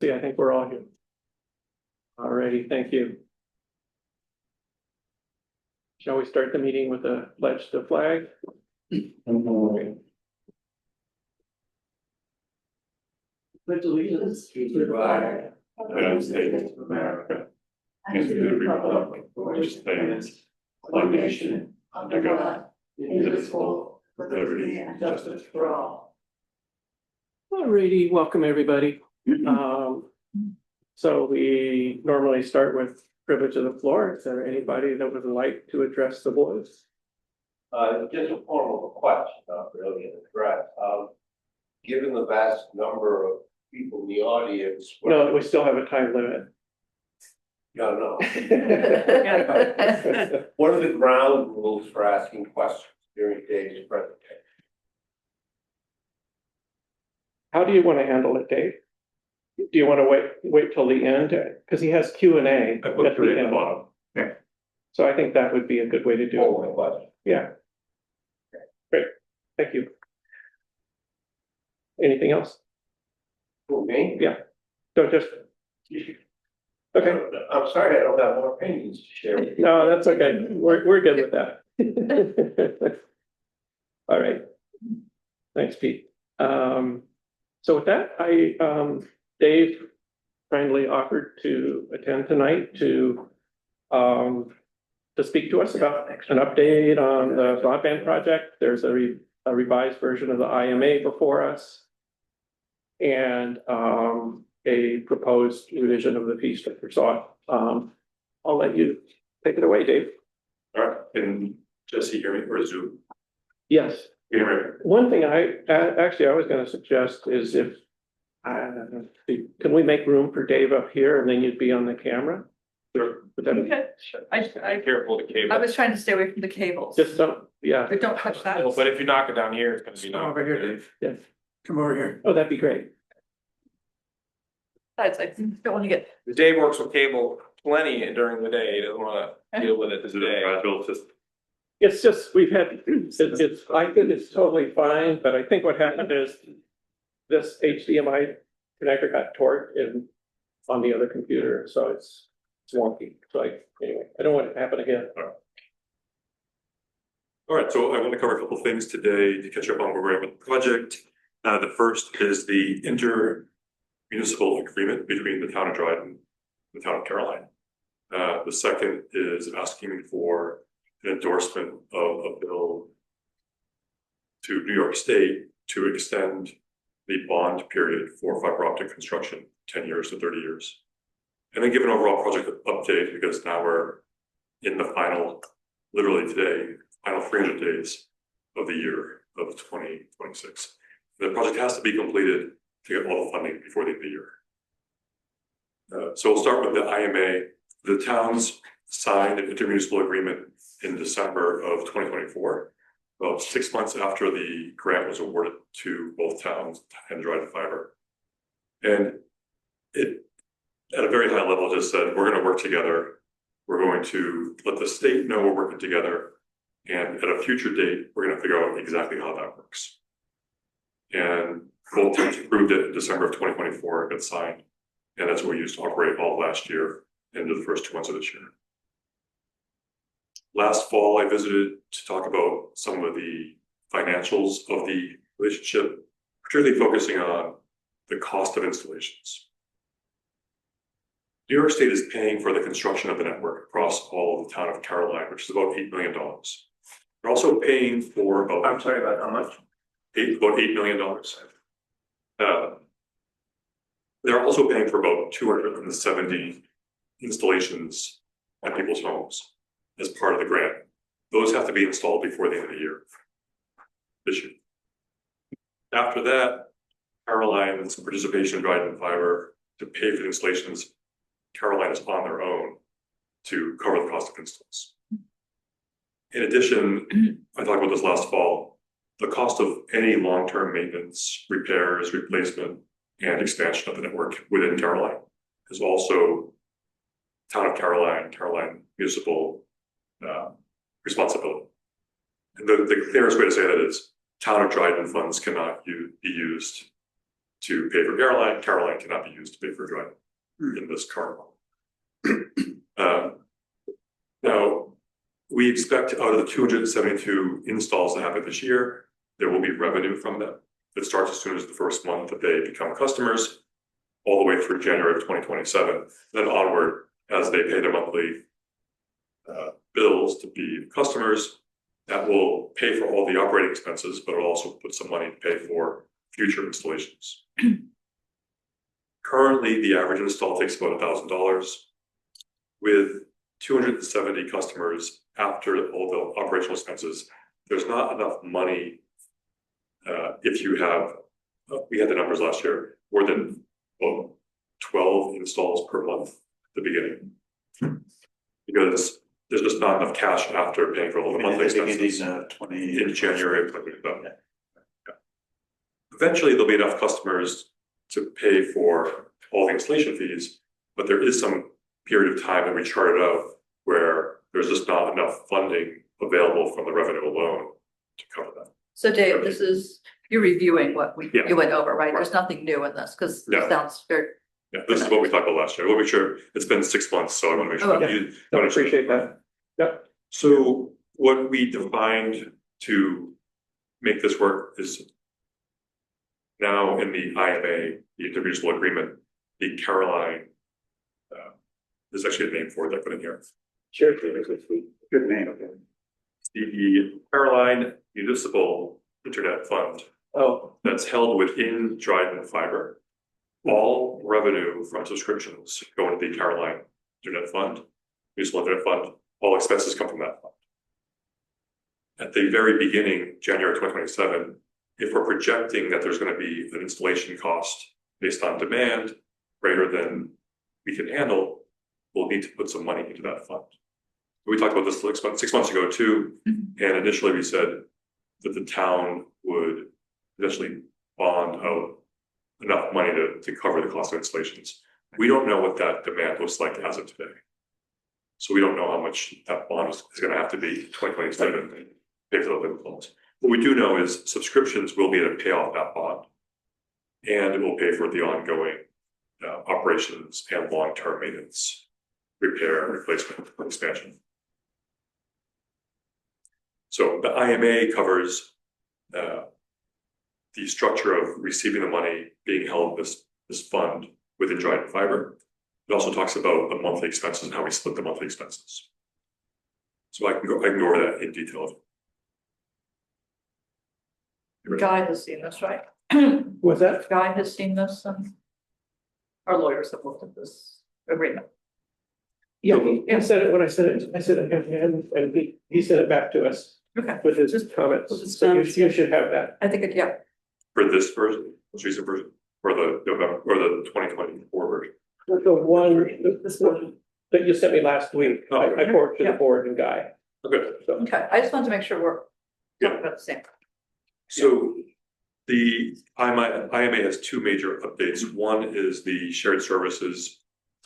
See, I think we're all here. Alrighty, thank you. Shall we start the meeting with a pledge to flag? Pledge allegiance to the flag of the United States of America and to the republic for which it stands, one nation, under God, indivisible, with liberty and justice for all. Alrighty, welcome everybody. So we normally start with privilege of the floor. Is there anybody that would like to address the boys? Just a formal question, not really an address. Given the vast number of people in the audience. No, we still have a time limit. No, no. What are the ground rules for asking questions during today's presentation? How do you want to handle it, Dave? Do you want to wait till the end? Because he has Q&A at the end. Yeah. So I think that would be a good way to do Oh, my it. question. Yeah. Great, thank you. Anything else? Who, me? Yeah. Don't just. Okay, I'm sorry, I don't have more opinions to share with you. no, that's okay. We're good with that. All right. Thanks, Pete. So with that, Dave kindly offered to attend tonight to speak to us about an update on the broadband project. There's a revised version of the IMA before us. And a proposed revision of the fee structure. So I'll let you take it away, Dave. All right, can Jesse hear me or Zoom? Yes. Can you hear me? One thing I was going to suggest is if can we make room for Dave up here and then you'd be on the camera? Sure. Would that be- Okay, Be careful with the cable. I was trying to stay away from the cables, Just don't, yeah. but don't touch that. But if you knock it down here, it's gonna be. Come over here, Dave. Yes. Come over here. Oh, that'd be great. Besides, I don't want to get, Dave works with cable plenty during the day, he doesn't wanna deal with it today. It's just, we've had, I think it's totally fine, but I think what happened is this HDMI connector got torqued on the other computer, so it's wonky. So anyway, I don't want it to happen again. All right, so I want to cover a couple things today to catch up on where we're at with the project. The first is the inter-municipal agreement between the town of Dryden and the town of Caroline. The second is asking for an endorsement of a bill to New York State to extend the bond period for fiber optic construction, 10 years to 30 years. And then give an overall project update because now we're in the final, literally today, final 300 days of the year of 2026. The project has to be completed to get all the funding before the end of the year. So we'll start with the IMA. The towns signed an intermunicipal agreement in December of 2024, about 6 months after the grant was awarded to both towns and Dryden Fiber. And it, at a very high level, just said, we're going to work together. We're going to let the state know we're working together. And at a future date, we're going to figure out exactly how that works. And both towns approved it in December of 2024, it got signed. And that's what we used to operate all last year into the first 2 months of this year. Last fall, I visited to talk about some of the financials of the relationship, particularly focusing on the cost of installations. New York State is paying for the construction of the network across all of the town of Caroline, which is about $8 million. They're also paying for about. I'm sorry, about how much? About $8 million. They're also paying for about 270 installations at people's homes as part of the grant. Those have to be installed before the end of the year. This year. After that, Caroline's participation in Dryden Fiber to pay for the installations, Caroline is on their own to cover the cost of installs. In addition, I talked about this last fall, the cost of any long-term maintenance, repairs, replacement, and expansion of the network within Caroline is also town of Caroline municipal responsibility. And the clearest way to say that is town of Dryden funds cannot be used to pay for Caroline. Caroline cannot be used to pay for Dryden in this current one. Now, we expect out of the 272 installs that happen this year, there will be revenue from them. It starts as soon as the first month that they become customers, all the way through January of 2027, then onward as they pay their monthly bills to be customers. That will pay for all the operating expenses, but it'll also put some money to pay for future installations. Currently, the average install takes about $1,000. With 270 customers after all the operational expenses, there's not enough money. If you have, we had the numbers last year, more than 12 installs per month at the beginning, because there's just not enough cash after paying for all the monthly expenses in January of 2027. Yeah. Eventually, there'll be enough customers to pay for all the installation fees, but there is some period of time that we charted out where there's just not enough funding available from the revenue alone to cover that. So Dave, this is, you're reviewing what Yeah. you went over, right? Right. There's nothing new in this, because No. it sounds very, Yeah, this is what we talked about last year. We'll make sure, it's been 6 months, so I want to make sure. Oh, that okay. you No, I appreciate that. Yep. So what we defined to make this work is now in the IMA, the intermunicipal agreement, the Caroline, there's actually a name for it I put in here. Shared services fee. Good name. The Caroline Municipal Internet Fund Oh, that's held within Dryden Fiber. All revenue from subscriptions go into the Caroline Internet Fund, Municipal Internet Fund. All expenses come from that fund. At the very beginning, January 2027, if we're projecting that there's going to be an installation cost based on demand greater than we can handle, we'll need to put some money into that fund. We talked about this 6 months ago too, and initially we said that the town would eventually bond out enough money to cover the cost of installations. We don't know what that demand looks like as of today. So we don't know how much that bond is going to have to be 2027 and pay for the loans. What we do know is subscriptions will be able to pay off that bond, and it will pay for the ongoing operations and long-term maintenance, repair, replacement, expansion. So the IMA covers the structure of receiving the money being held in this fund within Dryden Fiber. It also talks about the monthly expenses and how we split the monthly expenses. So I can go over that in detail. Guy has seen this, right? was that? Guy has seen this, and our lawyers have looked at this agreement. Yeah, he said it when I said it, and he sent it back to us Okay, with his Just comments. with his So comments, you should have that. I think it, yeah, For this version, most recent version, or the November, or the 2024 version. The one that you sent me last week, Oh, I forwarded to the yeah. board and Guy. Okay. So, okay, I just wanted to make sure we're talking about the same. So the IMA has two major updates. One is the shared services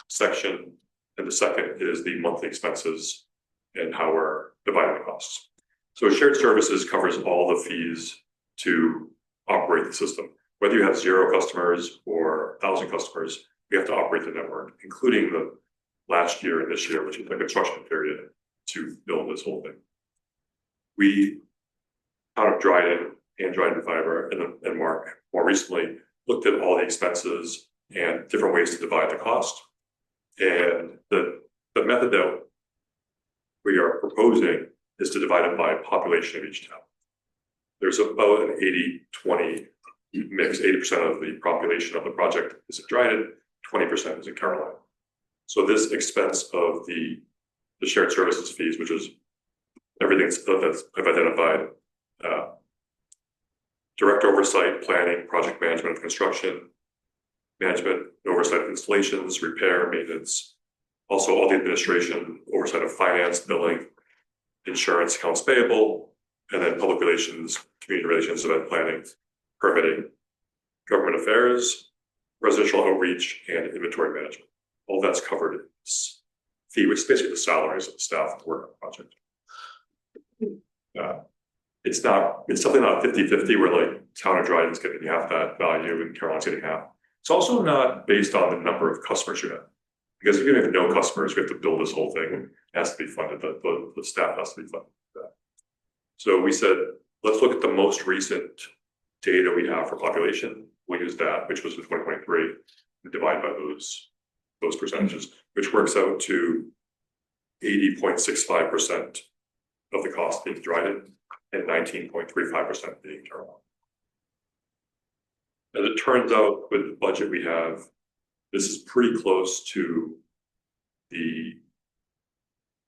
section, and the second is the monthly expenses and how we're dividing the costs. So shared services covers all the fees to operate the system. Whether you have 0 customers or 1,000 customers, we have to operate the network, including the last year and this year, which is the construction period to build this whole thing. We, out of Dryden and Dryden Fiber and Mark more recently looked at all the expenses and different ways to divide the cost. And the method that we are proposing is to divide it by population of each town. There's about an 80-20 mix. 80% of the population of the project is in Dryden, 20% is in Caroline. So this expense of the shared services fees, which is everything that I've identified, direct oversight, planning, project management of construction, management, oversight of installations, repair, maintenance, also all the administration, oversight of finance, billing, insurance, accounts payable, and then public relations, community relations, event planning, permitting, government affairs, residential outreach, and inventory management. All that's covered in this fee, which is basically the salaries of the staff that work on the project. it's definitely not 50-50 where like town of Dryden's getting half that value and Caroline's getting half. It's also not based on the number of customers you have. Because if you have no customers, we have to build this whole thing. It has to be funded, the staff has to be funded for that. So we said, let's look at the most recent data we have for population. We'll use that, which was in 2023, and divide by those percentages, which works out to 80.65% of the cost being Dryden and 19.35% being Caroline. As it turns out, with the budget we have, this is pretty close to the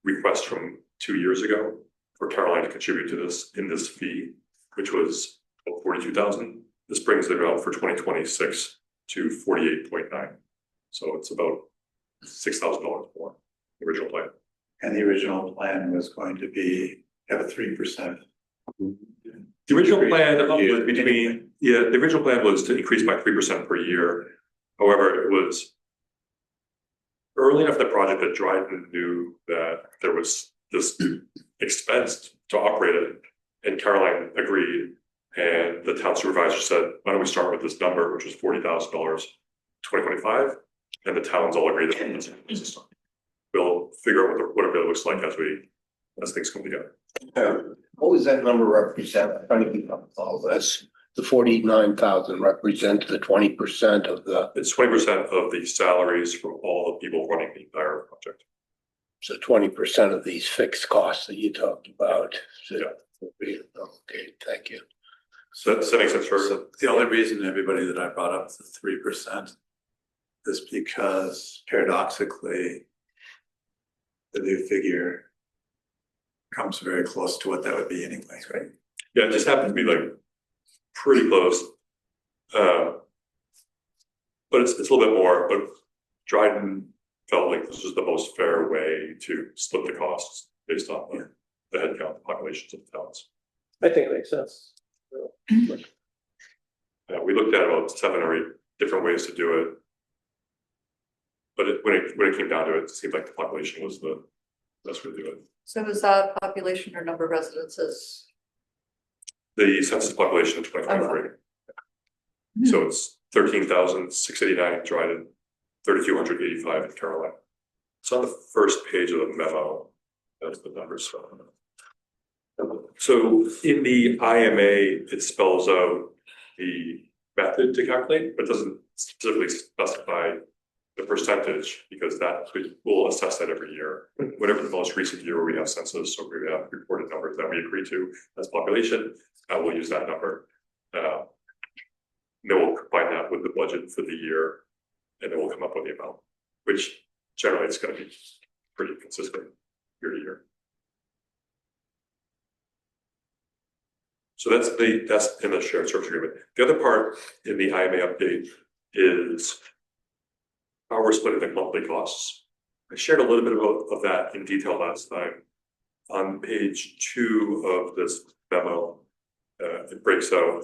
request from 2 years ago for Caroline to contribute to this in this fee, which was about 42,000. This brings it out for 2026 to 48.9. So it's about $6,000 more, the original plan. And the original plan was going to be, have a 3%. The original plan was Anyway. the original plan was to increase by 3% per year. However, it was early enough in the project that Dryden knew that there was this expense to operate it, and Caroline agreed. And the town supervisor said, why don't we start with this number, which was $40,000, 2025, and the towns all agreed that we'll figure out what it really looks like as things come together. What was that number represent? I'm trying to keep up with all this. The 49,000 represents the 20% of the, It's 20% of the salaries from all the people running the entire project. so 20% of these fixed costs that you talked about. So, Yeah. okay, thank you. So that makes sense for. So the only reason, everybody, that I brought up the 3% is because paradoxically, the new figure comes very close to what that would be anyway, right? Yeah, it just happened to be like pretty close. But it's a little bit more, but Dryden felt like this was the most fair way to split the costs based on the headcount, the populations of the towns. I think it makes sense. We looked at about 7 or 8 different ways to do it. But when it came down to it, it seemed like the population was the best way to do it. So is that population or number of residences? The census population in 2023. So it's 13,689 in Dryden, 3,285 in Caroline. It's on the first page of the memo. That's the numbers. So in the IMA, it spells out the method to calculate, but doesn't specifically specify the percentage, because that we'll assess that every year. Whatever the most recent year where we have census, so we have reported numbers that we agree to as population, we'll use that number. Then we'll combine that with the budget for the year, and then we'll come up with the amount, which generally it's going to be pretty consistent year to year. So that's in the shared service agreement. The other part in the IMA update is how we're splitting the monthly costs. I shared a little bit of that in detail last time. On page 2 of this memo, it breaks out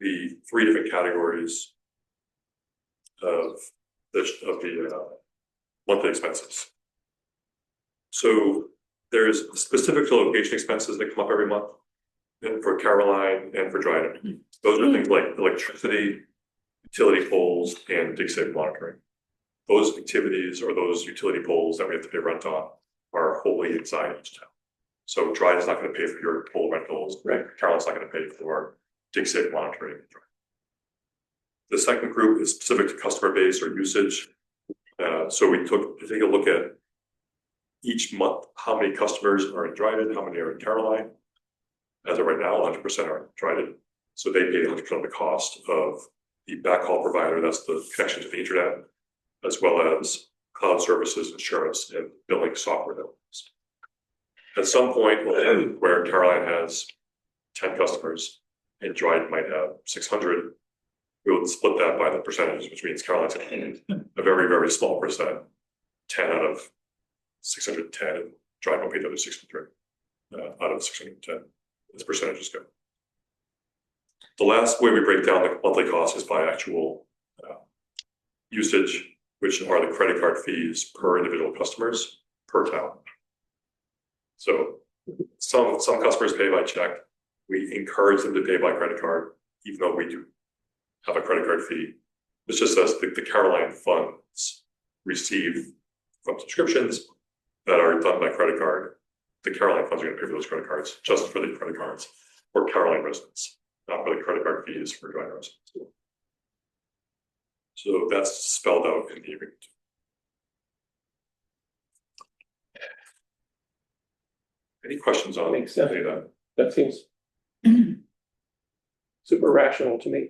the 3 different categories of the monthly expenses. So there's specific to location expenses that come up every month, and for Caroline and for Dryden. Those are things like electricity, utility poles, and dig safe monitoring. Those activities or those utility poles that we have to pay rent on are wholly inside each town. So Dryden's not going to pay for your pole rentals. Right. Caroline's not going to pay for dig safe monitoring. The second group is specific to customer base or usage. So we take a look at each month, how many customers are in Dryden, how many are in Caroline. As of right now, 100% are in Dryden. So they pay 100% of the cost of the backhaul provider, that's the connection to the internet, as well as cloud services, insurance, and billing software developments. At some point where Caroline has 10 customers and Dryden might have 600, we would split that by the percentages, which means Caroline's a very, very small percent, 10 out of 610, and Dryden will pay the other 63 out of 610. As percentages go. The last way we break down the monthly cost is by actual usage, which are the credit card fees per individual customers per town. So some customers pay by check, we encourage them to pay by credit card, even though we do have a credit card fee. It's just as the Caroline funds receive from subscriptions that are done by credit card. The Caroline funds are gonna pay for those credit cards, just for the credit cards for Caroline residents, not for the credit card fees for Joanna residents. So that's spelled out in the agreement. Any questions on Makes sense. any of that? That seems super rational to me.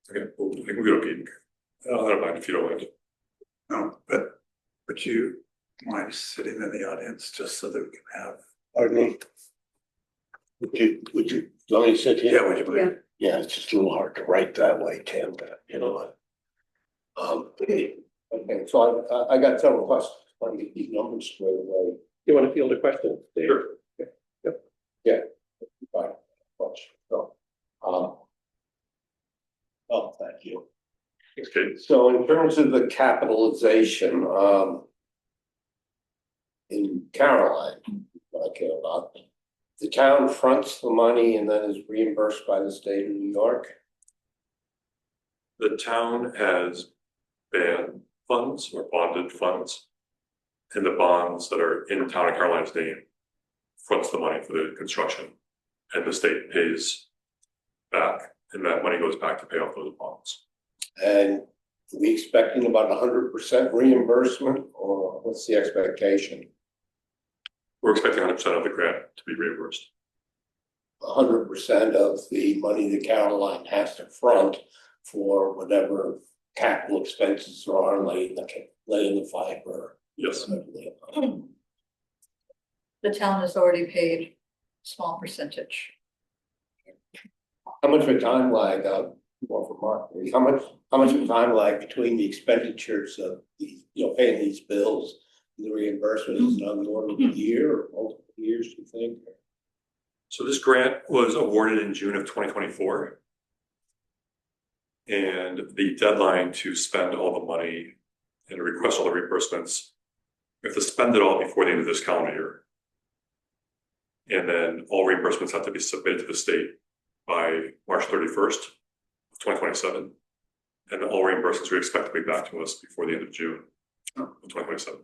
Okay, well, I think we don't need, I don't mind if you don't mind. No, but would you mind sitting in the audience just so that we can have? Pardon me? Would you, let me sit here? Yeah, would you please? Yeah, it's just a little hard to write that way, Tim, but you know what? Okay, so I got several questions, want to get these numbers squared away. You want to field a question? Dave? Sure. Yeah. Fine, question, so, oh, thank you. Okay, So in terms of the capitalization, in Caroline, what I care about, the town fronts the money and then is reimbursed by the state of New York? the town has banned funds or bonded funds. And the bonds that are in town of Caroline's name fronts the money for the construction. And the state pays back, and that money goes back to pay off those bonds. And we expecting about 100% reimbursement, or what's the expectation? We're expecting 100% of the grant to be reimbursed. 100% of the money the Caroline has to front for whatever capital expenses there are, laying the fiber. Yes, whatever they are. The town has already paid a small percentage. How much of a time lag, more for Mark, how much of a time lag between the expenditures of these, paying these bills and the reimbursement? Is it on the order of a year or multiple years, do you think? so this grant was awarded in June of 2024. And the deadline to spend all the money and request all the reimbursements, we have to spend it all before the end of this calendar year. And then all reimbursements have to be submitted to the state by March 31st of 2027. And all reimbursements we expect to be back to us before the end of June of 2027.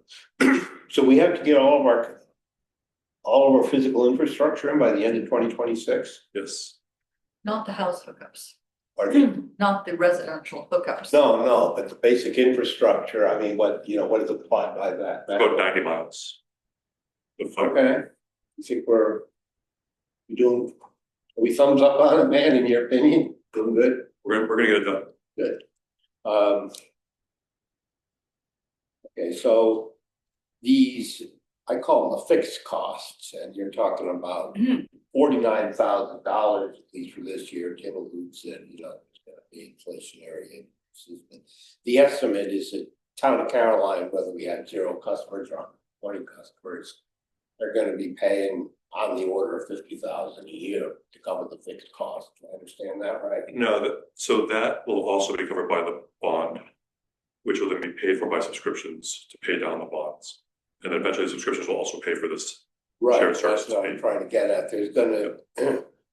So we have to get all of our physical infrastructure in by the end of 2026? Yes, Not the house hookups, Or, not the residential hookups. no, but the basic infrastructure, I mean, what is applied by that? about 90 miles. The fiber. Okay, you think are we thumbs up on it, man, in your opinion? Doing good? We're gonna get it done. Good. Okay, so these, I call them the fixed costs, and you're talking about $49,000, at least for this year. Tim alludes that, there's gonna be inflationary increases. But the estimate is that town of Caroline, whether we had 0 customers or 20 customers, they're gonna be paying on the order of $50,000 a year to cover the fixed cost. Do I understand that right? No, so that will also be covered by the bond, which will then be paid for by subscriptions to pay down the bonds. And then eventually subscriptions will also pay for this. Right, Shared that's services what I'm fee. trying to get at.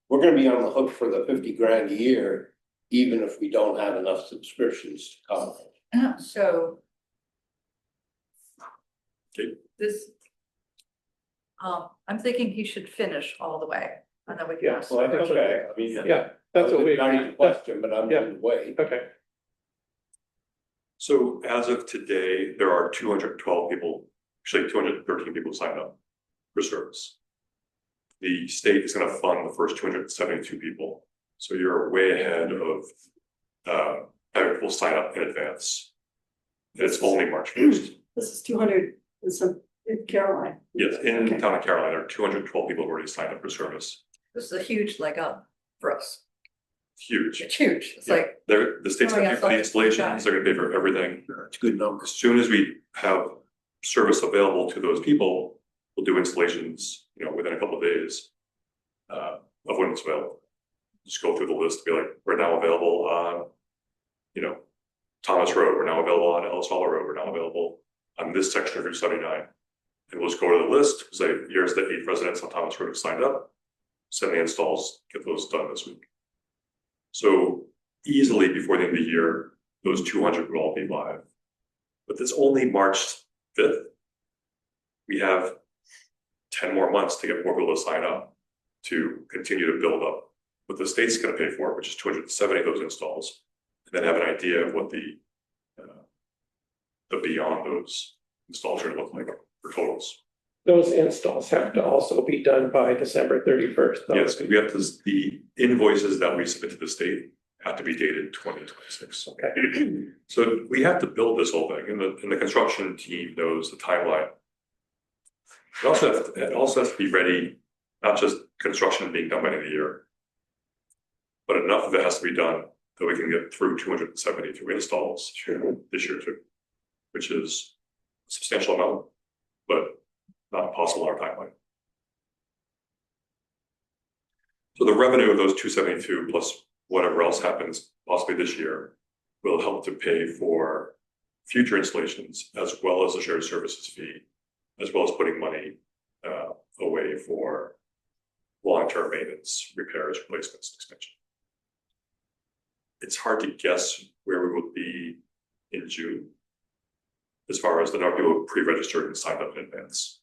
We're gonna be on the hook for the 50 grand a year, even if we don't have enough subscriptions to cover it. So. Okay. This. I'm thinking he should finish all the way, and then we can. Yeah, well, I think so. Okay, I mean. Yeah, that's what we, Not even a question, but I'm Yeah. in the way. okay, So as of today, there are 212 people, actually 213 people signed up for service. The state is gonna fund the first 272 people. So you're way ahead of having people sign up in advance. And it's only March 1st. This is 200, in Caroline. Yes, in Okay. town of Caroline, there are 212 people who already signed up for service. This is a huge leg up for us. Huge. It's huge. It's Yeah. like, The state's Oh, gonna yeah, pay for the installations, they're gonna pay for everything. It's a good number. As soon as we have service available to those people, we'll do installations, within a couple of days. Of when it's available. Just go through the list, be like, we're now available on, Thomas Road, we're now available on Ellis Hollow Road, we're now available on this section of Route 79. And we'll just go to the list, say, here's the 8 residents on Thomas Road who signed up. send the installs, get those done this week. So easily before the end of the year, those 200 will all be live. But it's only March 5th. We have 10 more months to get more people to sign up to continue to build up what the state's going to pay for, which is 270 of those installs, and then have an idea of what the beyond those installs are going to look like for totals. Those installs have to also be done by December 31st. though. Yes, we have to, the invoices that we submit to the state have to be dated 2026. Okay. So we have to build this whole thing, and the construction team knows the timeline. It also has to be ready, not just construction being done by the end of the year, but enough of it has to be done that we can get through 272 installs this year too, which is a substantial amount, but not possible in our timeline. So the revenue of those 272 plus whatever else happens possibly this year will help to pay for future installations as well as the shared services fee, as well as putting money away for long-term maintenance, repairs, replacements, expansion. It's hard to guess where we will be in June as far as the number of people who pre-registered and signed up in advance.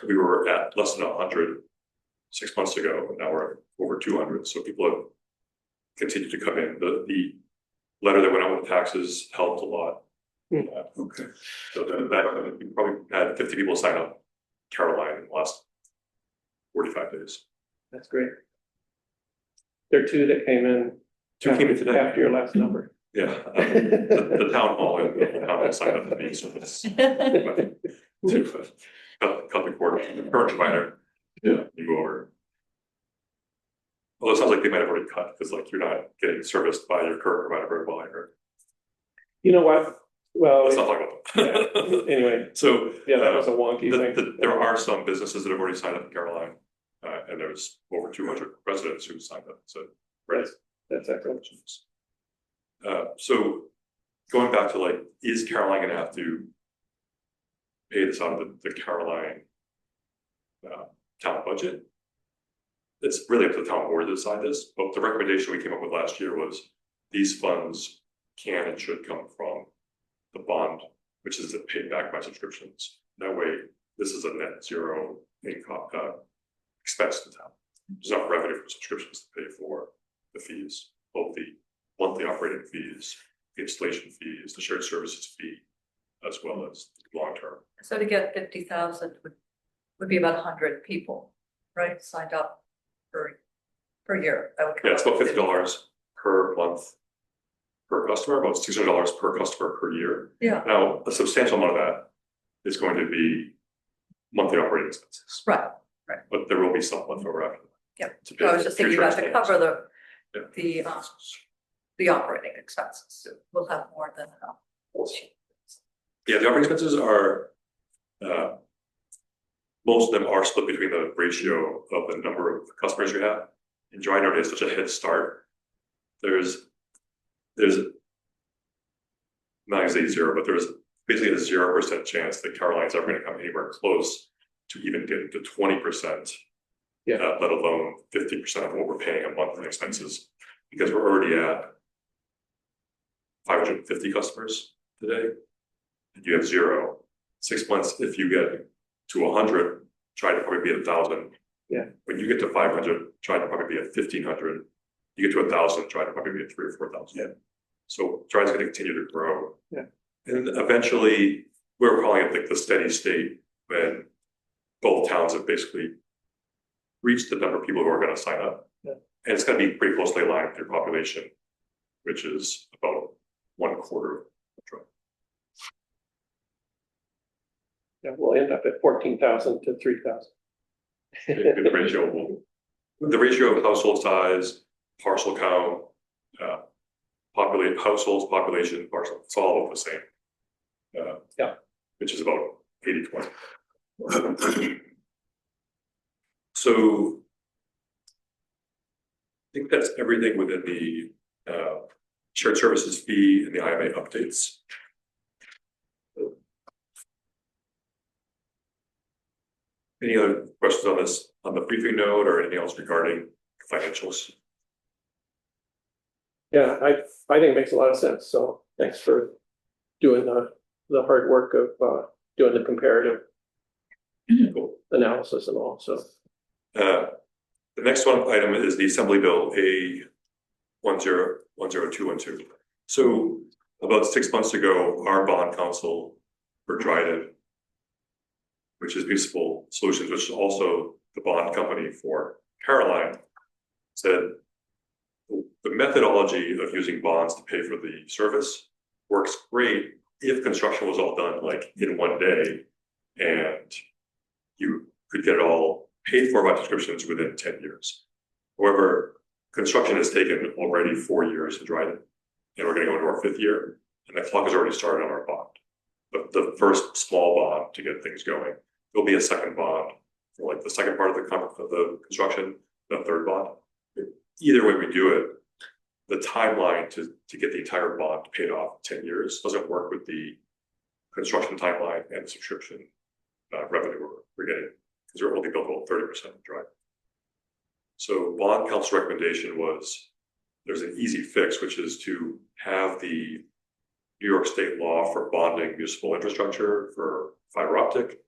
We were at less than 100 6 months ago, and now we're over 200. So people have continued to come in. The letter that went out with taxes helped a lot. Okay. So that we probably had 50 people sign up Caroline in the last 45 days. That's great. There are two that came in. Two came in today. After your last number. Yeah, the town hall and the town hall signed up to be service. Cut the cord, the current provider. Yeah, you go over. Well, it sounds like they might have already cut because like you're not getting serviced by your current provider very well, I heard. You know what? Well, Let's not talk about that. yeah, anyway, So yeah, that was a wonky thing. there are some businesses that have already signed up in Caroline, and there's over 200 residents who signed up. So That's excellent. So going back to like, is Caroline going to have to pay this out of the Caroline town budget? It's really up to the town board to decide this, but the recommendation we came up with last year was these funds can and should come from the bond, which is paid back by subscriptions. That way, this is a net zero income expense to the town. There's not revenue from subscriptions to pay for the fees, both the monthly operating fees, the installation fees, the shared services fee, as well as long term. So to get 50,000 would be about 100 people, right, signed up per year. That would come Yeah, it's up about with $50 per month per customer, about $600 per customer per year. Yeah. Now, a substantial amount of that is going to be monthly operating expenses, Right. but there will be some left over after. Yeah. to pay I was just thinking future about to installments. cover the operating expenses. We'll have more than enough. Yeah, the operating expenses are, most of them are split between the ratio of the number of customers you have. And Joy Note is such a head start. There's not gonna say zero, but there's basically a 0% chance that Caroline's ever gonna come anywhere close to even getting to 20%. Yeah. Let alone 50% of what we're paying a month in expenses, because we're already at 550 customers today. And you have 0. 6 months, if you get to 100, try to probably be at 1,000. Yeah. When you get to 500, try to probably be at 1,500. You get to 1,000, try to probably be at 3,000 or 4,000. Yeah. So Drive's going to continue to grow. Yeah. And eventually, we're calling it like the steady state when both towns have basically reached the number of people who are going to sign up. Yeah. And it's going to be pretty closely aligned with your population, which is about 1/4 of Drive. Yeah, we'll end up at 14,000 to 3,000. The ratio of household size, parcel count, households, population, parcel, it's all the same. Yeah. Which is about 80-20. So I think that's everything within the shared services fee and the IMA updates. Any other questions on this? on the briefing note or anything else regarding financials? Yeah, I think it makes a lot of sense, so thanks for doing the hard work of doing the comparative analysis and all, so. The next item is the Assembly Bill A 1010-212. So about 6 months ago, our bond counsel for Dryden, which is Municipal Solutions, which is also the bond company for Caroline, said the methodology of using bonds to pay for the service works great if construction was all done like in one day and you could get it all paid for by subscriptions within 10 years. However, construction has taken already 4 years to Dryden, and we're going to go into our 5th year, and the clock has already started on our bond. But the first small bond to get things going, there'll be a second bond for like the second part of the construction, the 3rd bond. Either way we do it, the timeline to get the entire bond paid off in 10 years doesn't work with the construction timeline and the subscription revenue we're getting, because we're only built about 30% of Dryden. So bond counsel's recommendation was there's an easy fix, which is to have the New York State law for bonding municipal infrastructure for fiber optic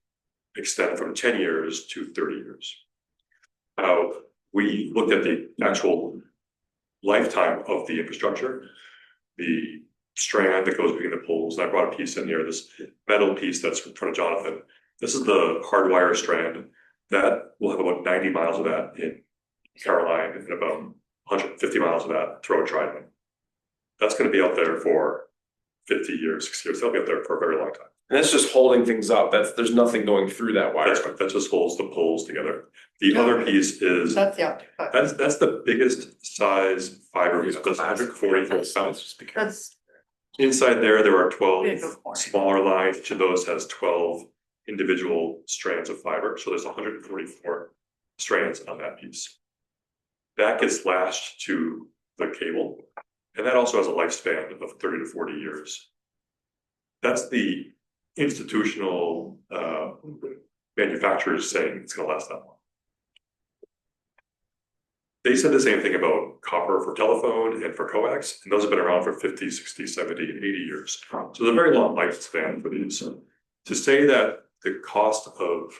extend from 10 years to 30 years. We looked at the actual lifetime of the infrastructure, the strand that goes between the poles. I brought a piece in here, this metal piece that's in front of Jonathan. This is the hardwire strand that will have about 90 miles of that in Caroline and about 150 miles of that throughout Dryden. That's going to be out there for 50 years, 60 years. They'll be out there for a very long time. And that's just holding things up. There's nothing going through that wire. That's right. That just holds the poles together. The other piece is That's the optic fiber. that's the biggest size fiber. It's 144 pounds. That's, Inside there are 12 Big of course. smaller lines. Each of those has 12 individual strands of fiber. So there's 144 strands on that piece. That gets lashed to the cable, and that also has a lifespan of 30 to 40 years. That's the institutional manufacturers saying it's going to last that long. They said the same thing about copper for telephone and for coax, and those have been around for 50, 60, 70, and 80 years. So there's a very long lifespan for these. To say that the cost of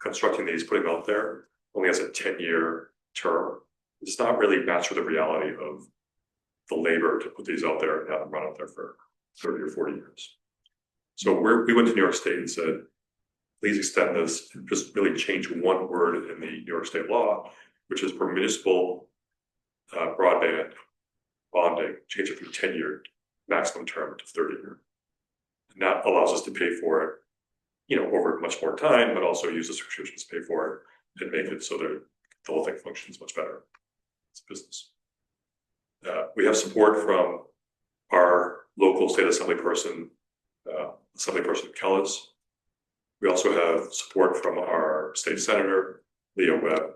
constructing these, putting them out there, only has a 10-year term, does not really match with the reality of the labor to put these out there and have them run out there for 30 or 40 years. So we went to New York State and said, please extend this and just really change one word in the New York State law, which is for municipal broadband bonding, change it from 10-year maximum term to 30-year. And that allows us to pay for it, over much more time, but also use the subscriptions to pay for it and make it so that the whole thing functions much better as a business. We have support from our local state assembly person Kellis. We also have support from our state senator, Leo Webb.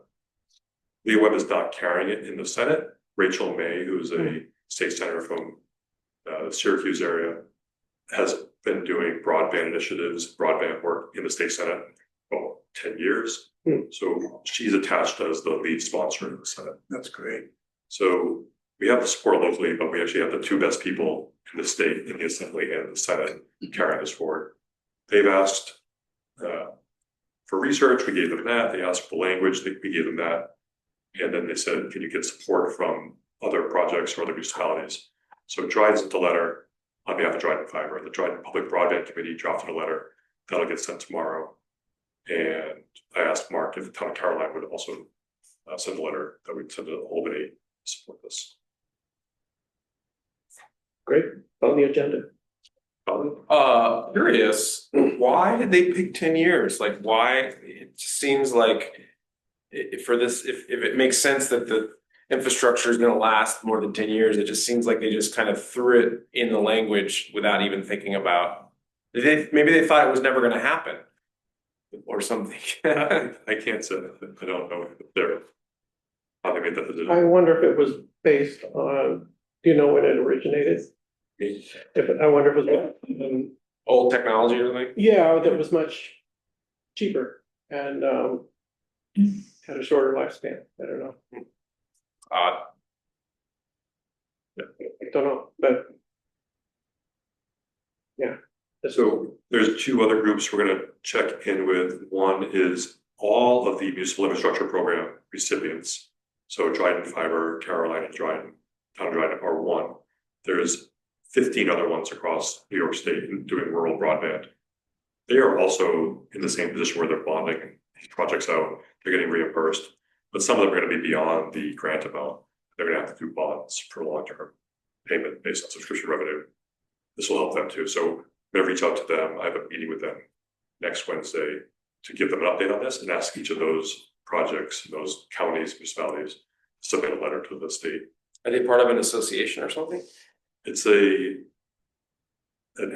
Leo Webb is not carrying it in the Senate. Rachel May, who is a state senator from the Syracuse area, has been doing broadband initiatives, broadband work in the state Senate for about 10 years. So she's attached as the lead sponsor in the Senate. That's great. So we have the support locally, but we actually have the 2 best people in the state, in the Assembly and the Senate, carrying this forward. They've asked for research, we gave them that. They asked for the language, we gave them that. And then they said, can you get support from other projects or other municipalities? So Dryden sent a letter on behalf of Dryden Fiber. The Dryden Public Broadband Committee drafted a letter that'll get sent tomorrow. And I asked Mark if the town of Caroline would also send a letter that we'd send to Albany to support this. Great, on the agenda. Curious, why did they pick 10 years? Like, why? It just seems like if it makes sense that the infrastructure is going to last more than 10 years, it just seems like they just kind of threw it in the language without even thinking about. Maybe they thought it was never going to happen, or something. I can't say that. I don't know how they made that decision. I wonder if it was based on, do you know when it originated? I wonder if it was, Old technology or something. yeah, that was much cheaper and had a shorter lifespan, I don't know, Uh, I don't know, but. Yeah. So there's two other groups we're gonna check in with. One is all of the municipal infrastructure program recipients. So Dryden Fiber, Caroline and Dryden, Town of Dryden are one. There's 15 other ones across New York State doing rural broadband. They are also in the same position where they're bonding these projects out. They're getting reimbursed, but some of them are gonna be beyond the grant amount. They're gonna have to do bonds for long-term payment based on subscription revenue. This will help them too. So I'm gonna reach out to them. I have a meeting with them next Wednesday to give them an update on this and ask each of those projects, those counties, municipalities, submit a letter to the state. are they part of an association or something? It's an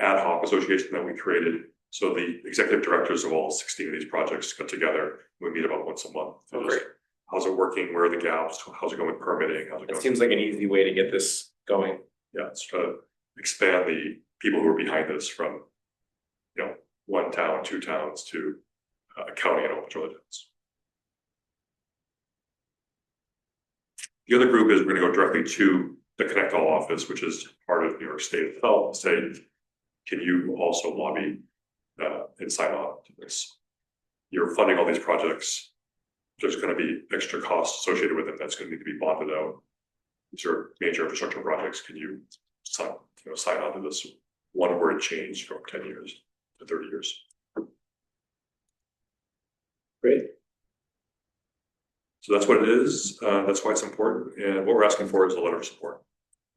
ad hoc association that we created. So the executive directors of all 16 of these projects got together. We meet about once a month. Oh, great. How's it working? Where are the gaps? How's it going with permitting? How's it It going? seems like an easy way to get this going. Yeah, it's trying to expand the people who are behind this from, one town, two towns to a county and a bunch of other towns. The other group is we're gonna go directly to the Connect All office, which is part of New York State itself, and say, can you also lobby and sign on to this? You're funding all these projects. There's gonna be extra costs associated with them that's gonna need to be bonded out. These are major infrastructure projects. Can you sign on to this one word change from 10 years to 30 years? Great. So that's what it is. That's why it's important. And what we're asking for is a letter of support.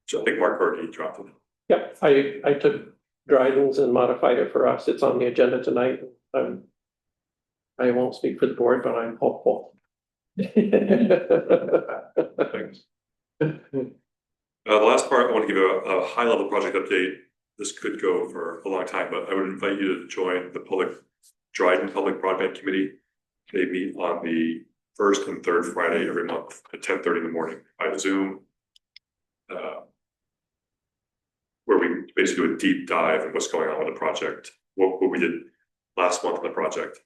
So I think Mark Berkey drafted it. Yep, I took Dryden's and modified it for us. It's on the agenda tonight. I won't speak for the board, but I'm hopeful. Thanks. The last part, I want to give a high level project update. This could go for a long time, but I would invite you to join the Dryden Public Broadband Committee. They meet on the first and third Friday every month at 10:30 in the morning by Zoom. Where we basically do a deep dive in what's going on with the project, what we did last month on the project,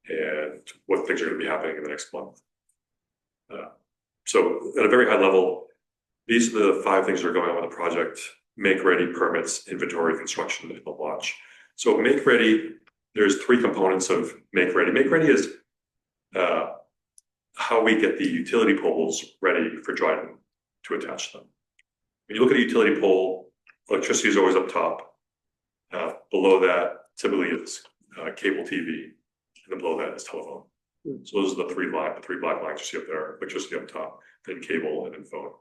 and what things are going to be happening in the next month. So at a very high level, these are the 5 things that are going on with the project: make ready, permits, inventory, construction, and launch. So make ready, there's 3 components of make ready. Make ready is how we get the utility poles ready for Dryden to attach them. When you look at a utility pole, electricity is always up top. Below that typically is cable TV, and then below that is telephone. So those are the three black lines you see up there: electricity up top, then cable, and then phone.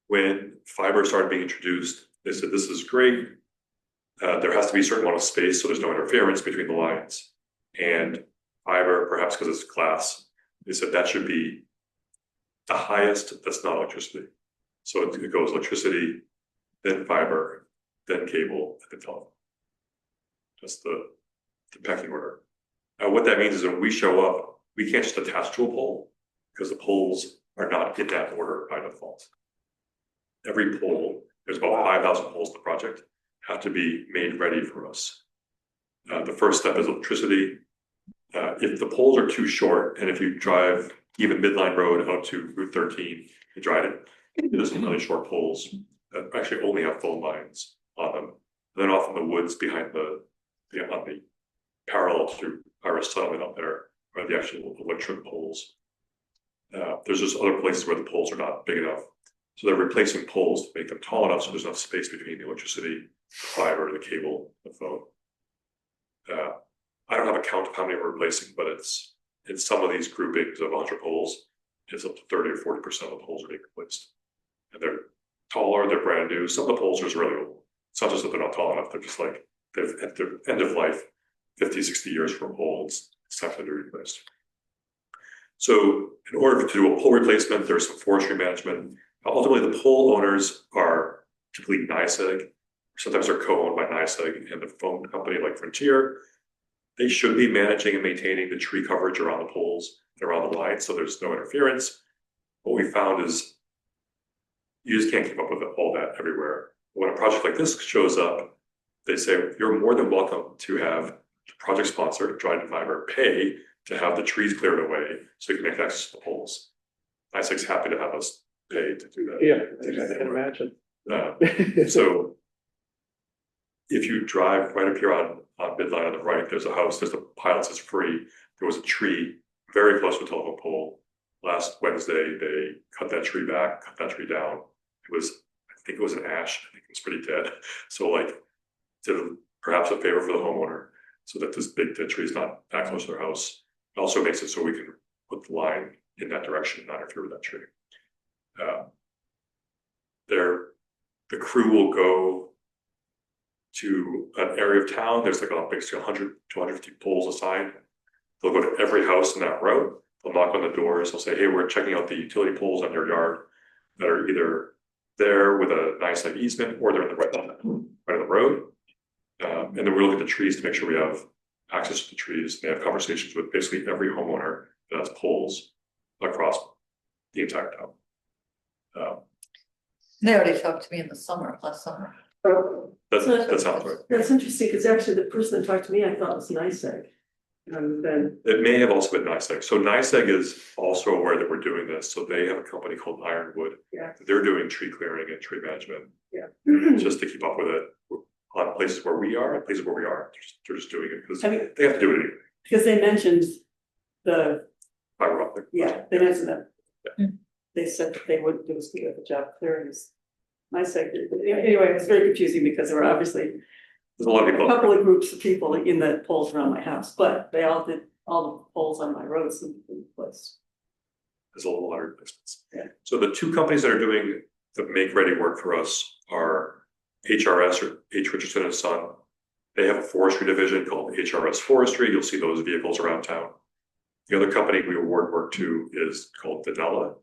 When fiber started being introduced, they said this is great. There has to be a certain amount of space so there's no interference between the lines. And fiber, perhaps because it's glass, they said that should be the highest that's not electricity. So it goes electricity, then fiber, then cable, and then telephone. That's the pecking order. What that means is when we show up, we can't just attach to a pole because the poles are not in that order by default. Every pole, there's about 5,000 poles in the project, have to be made ready for us. The first step is electricity. If the poles are too short, and if you drive even Midline Road out to Route 13, you drive it, there's some really short poles that actually only have phone lines on them. And then off in the woods behind on the parallel to Iris settlement up there are the actual electric poles. There's just other places where the poles are not big enough. So they're replacing poles to make them tall enough so there's enough space between the electricity, the fiber, the cable, the phone. I don't have a count of how many we're replacing, but it's in some of these groupings of 100 poles, it's up to 30 or 40% of the poles are being replaced. And they're taller, they're brand new. Some of the poles are really old. It's not just that they're not tall enough, they're just like, they're at their end of life, 50, 60 years from poles. It's time to be replaced. So in order to do a pole replacement, there's some forestry management. Ultimately, the pole owners are typically NYSEG. Sometimes they're co-owned by NYSEG and the phone company like Frontier. They should be managing and maintaining the tree coverage around the poles and around the lines so there's no interference. What we found is you just can't keep up with all that everywhere. When a project like this shows up, they say you're more than welcome to have the project sponsor, Dryden Fiber, pay to have the trees cleared away so you can make access to the poles. NICEAG's happy to have us pay to do that. Yeah, I can imagine. So if you drive right up here on Midline on the right, there's a house, there's a pilot says free. There was a tree very close to a telephone pole. Last Wednesday, they cut that tree back, cut that tree down. It was, I think it was an ash. I think it was pretty dead. So like, did perhaps a favor for the homeowner so that this big dead tree is not that close to their house. It also makes it so we can put the line in that direction, not interfere with that tree. The crew will go to an area of town. There's like basically 100 to 150 poles assigned. They'll go to every house in that road. They'll knock on the doors. They'll say, hey, we're checking out the utility poles on your yard that are either there with a NICEAG easement or they're in the right on the road. And then we look at the trees to make sure we have access to the trees. They have conversations with basically every homeowner that has poles across the entire town. They already talked to me in the summer, last summer. That sounds right. That's interesting, because actually the person that talked to me, I thought was NICEAG. And then, It may have also been NICEAG. So NICEAG is also aware that we're doing this. So they have a company called Ironwood. yeah, They're doing tree clearing and tree management yeah. just to keep up with it on places where we are and places where we aren't. They're just doing it because I mean, they have to do it anyway. because they mentioned the, Fiber optic. yeah, they mentioned that. Yeah. They said that they wouldn't do as good of a job clearing as NICEAG did. But anyway, it was very confusing because there were obviously There's a lot of a people. couple of groups of people in the poles around my house, but they all did, all the poles on my roads in place. There's a lot of replacements. Yeah. So the two companies that are doing the make ready work for us are HRS or H. Richardson and Son. They have a forestry division called HRS Forestry. You'll see those vehicles around town. The other company we award work to is called Danella.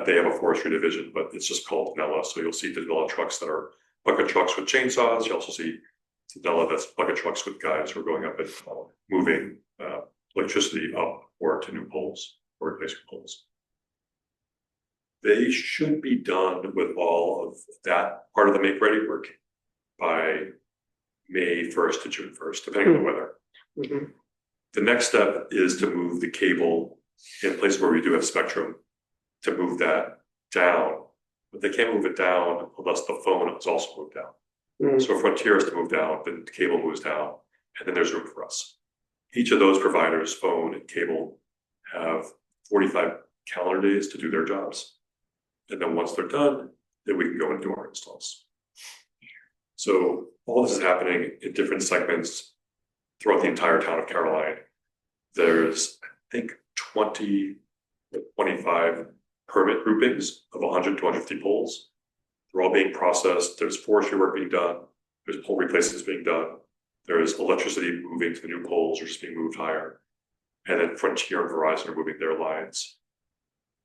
They have a forestry division, but it's just called Danella. So you'll see Danella trucks that are bucket trucks with chainsaws. You also see Danella that's bucket trucks with guys who are going up and moving electricity up or to new poles or replacing poles. They should be done with all of that part of the make ready work by May 1st to June 1st, depending on the weather. Mhm. The next step is to move the cable in places where we do have spectrum, to move that down. But they can't move it down unless the phone is also moved down. Mm. So Frontier is to move down, then the cable moves down, and then there's room for us. Each of those providers, phone and cable, have 45 calendar days to do their jobs. And then once they're done, then we can go and do our installs. So all this is happening in different segments throughout the entire town of Caroline. There's, I think, 20 to 25 permit groupings of 100 to 150 poles. They're all being processed. There's forestry work being done. There's pole replacements being done. There's electricity moving to the new poles or just being moved higher. And then Frontier and Verizon are moving their lines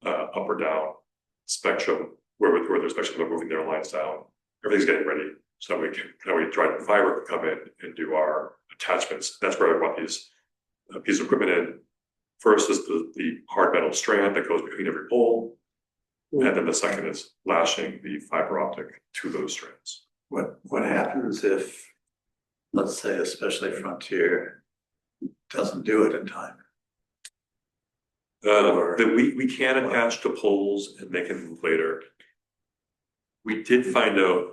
up or down. Spectrum, where there's Spectrum, they're moving their lines down. Everything's getting ready. So we Trident Fiber can come in and do our attachments. That's where I brought these pieces of equipment in. First is the hard metal strand that goes between every pole. And then the second is lashing the fiber optic to those strands. What happens if, let's say, especially Frontier doesn't do it in time? We can attach to poles and they can move later. We did find out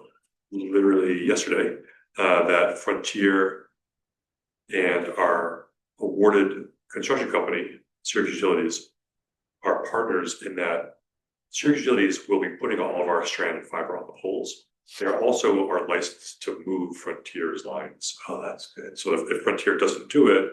literally yesterday that Frontier and our awarded construction company, Syracuse Utilities, are partners in that Syracuse Utilities will be putting all of our stranded fiber on the poles. They also are licensed to move Frontier's lines. Oh, that's good. So if Frontier doesn't do it,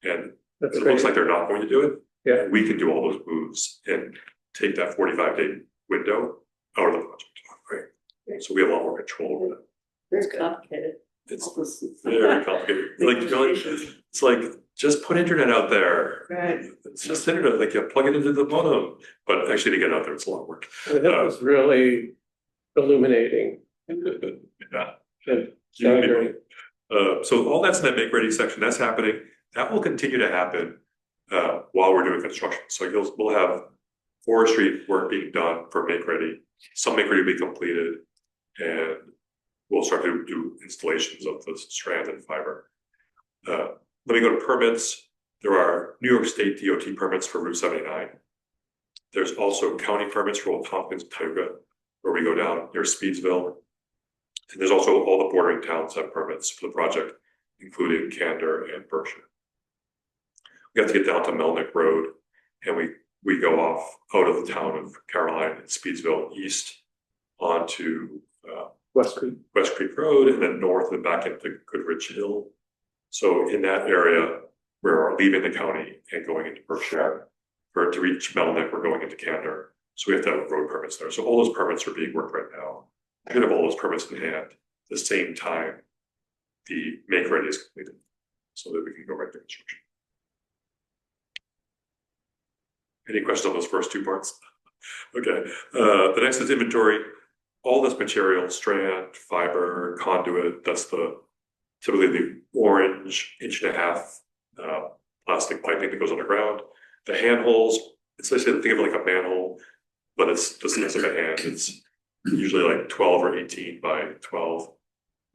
and That's it great. looks like they're not going to do it, Yeah. we can do all those moves and take that 45-day window out of the project. Great. So we have a lot more control over that. Very complicated. It's All this- very complicated. Like, you know, it's like, just put internet out there. Right. It's just internet, like you plug it into the modem, but actually to get out there, it's a lot of work. That was really illuminating. Yeah. And staggering. So all that's in that make ready section, that's happening. That will continue to happen while we're doing construction. So we'll have forestry work being done for make ready. Some make ready will be completed, and we'll start to do installations of the strand and fiber. Let me go to permits. There are New York State DOT permits for Route 79. There's also county permits for Old Tompkins, Tioga, where we go down near Speedsville. And there's also all the bordering towns have permits for the project, including Candor and Berkshire. We have to get down to Melnick Road, and we go off out of the town of Caroline and Speedsville east onto West Creek. West Creek Road, and then north and back into Goodrich Hill. So in that area, we're leaving the county and going into Berkshire. To reach Melnick, we're going into Candor. So we have to have road permits there. So all those permits are being worked right now. We're gonna have all those permits in hand at the same time the make ready is completed, so that we can go right to construction. Any questions on those first two parts? Okay, the next is inventory. All this material, strand, fiber, conduit, that's typically the orange 1.5 inch plastic piping that goes underground. The handholds, it's basically, think of it like a manhole, but it's the size of a hand. It's usually like 12 or 18 by 12.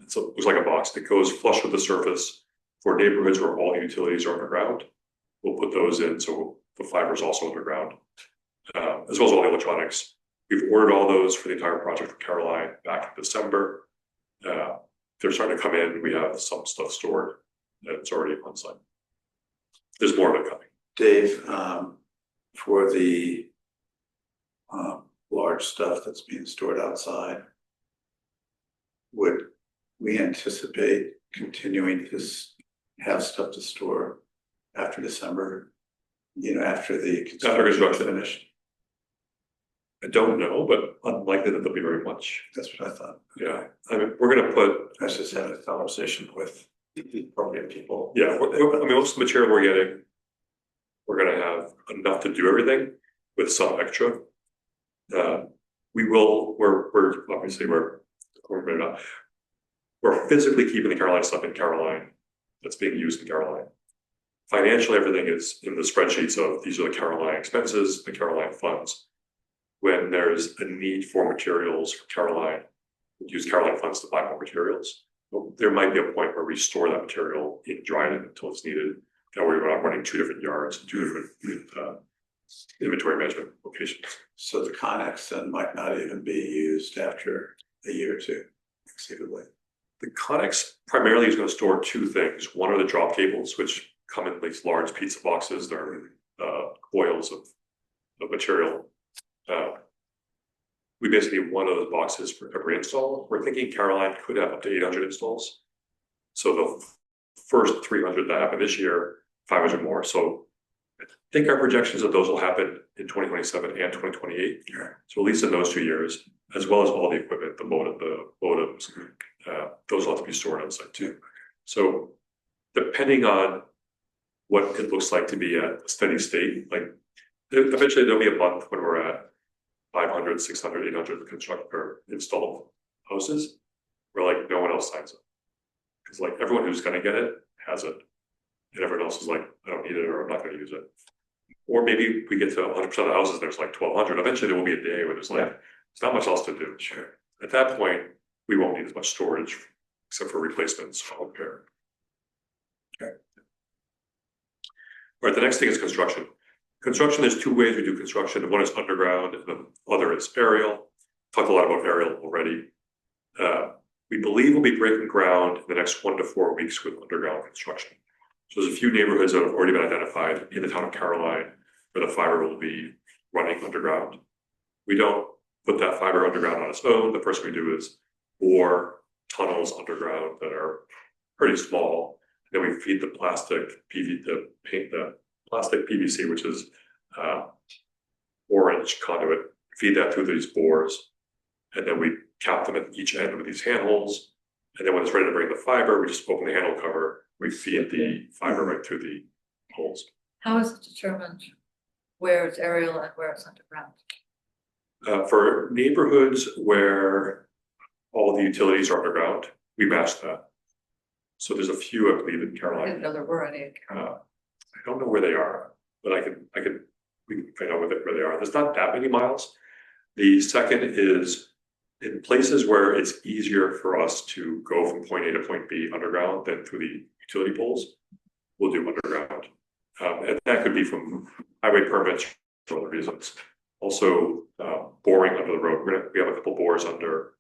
It looks like a box that goes flush with the surface for neighborhoods where all utilities are underground. We'll put those in, so the fiber is also underground, as well as all the electronics. We've ordered all those for the entire project for Caroline back in December. They're starting to come in. We have some stuff stored and it's already on site. There's more of it coming. Dave, for the large stuff that's being stored outside, would we anticipate continuing to have stuff to store after December? You know, after the construction finished? I don't know, but unlikely that there'll be very much. That's what I thought. Yeah, I mean, we're gonna put, I was just having a conversation with the appropriate people. yeah, I mean, most of the material we're getting, we're gonna have enough to do everything with some extra. We're obviously, we're physically keeping the Caroline stuff in Caroline that's being used in Caroline. Financially, everything is in the spreadsheets of these are the Caroline expenses, the Caroline funds. When there's a need for materials for Caroline, we use Caroline funds to buy more materials. There might be a point where we store that material in Dryden until it's needed. That way we're not running 2 different yards, 2 different inventory management locations. So the Connex then might not even be used after a year or two, conceivably. The Connex primarily is going to store 2 things. One are the drop cables, which come in these large pizza boxes. They're coils of material. We basically need one of those boxes for every install. We're thinking Caroline could have up to 800 installs. So the first 300 that happen this year, 500 more. So I think our projections of those will happen in 2027 and 2028. So at least in those 2 years, as well as all the equipment, the modems, those will have to be stored on site too. So depending on what it looks like to be at a steady state, like eventually there'll be a month when we're at 500, 600, 800 construct or installed houses where like no one else signs up. Because like everyone who's gonna get it has it. And everyone else is like, I don't need it or I'm not gonna use it. Or maybe we get to 100% of the houses, there's like 1,200. Eventually there will be a day where there's like, there's not much else to do. Sure. At that point, we won't need as much storage except for replacements or repair. Okay. All right, the next thing is construction. Construction, there's 2 ways we do construction. One is underground and the other is aerial. Talked a lot about aerial already. We believe we'll be breaking ground in the next 1 to 4 weeks with underground construction. So there's a few neighborhoods that have already been identified in the town of Caroline where the fiber will be running underground. We don't put that fiber underground on its own. The first thing we do is bore tunnels underground that are pretty small. Then we feed the plastic PVC, which is orange conduit, feed that through these bores, and then we cap them at each end with these handholds. And then when it's ready to bring the fiber, we just open the handle cover, we feed the fiber right through the holes. How is it determined where it's aerial and where it's underground? For neighborhoods where all the utilities are underground, we match that. So there's a few, I believe, in I Caroline. didn't know there were any. I don't know where they are, but we can find out where they are. There's not that many miles. The second is in places where it's easier for us to go from point A to point B underground than through the utility poles, we'll do underground. And that could be from highway permits for other reasons. Also, boring under the road. We have a couple bores under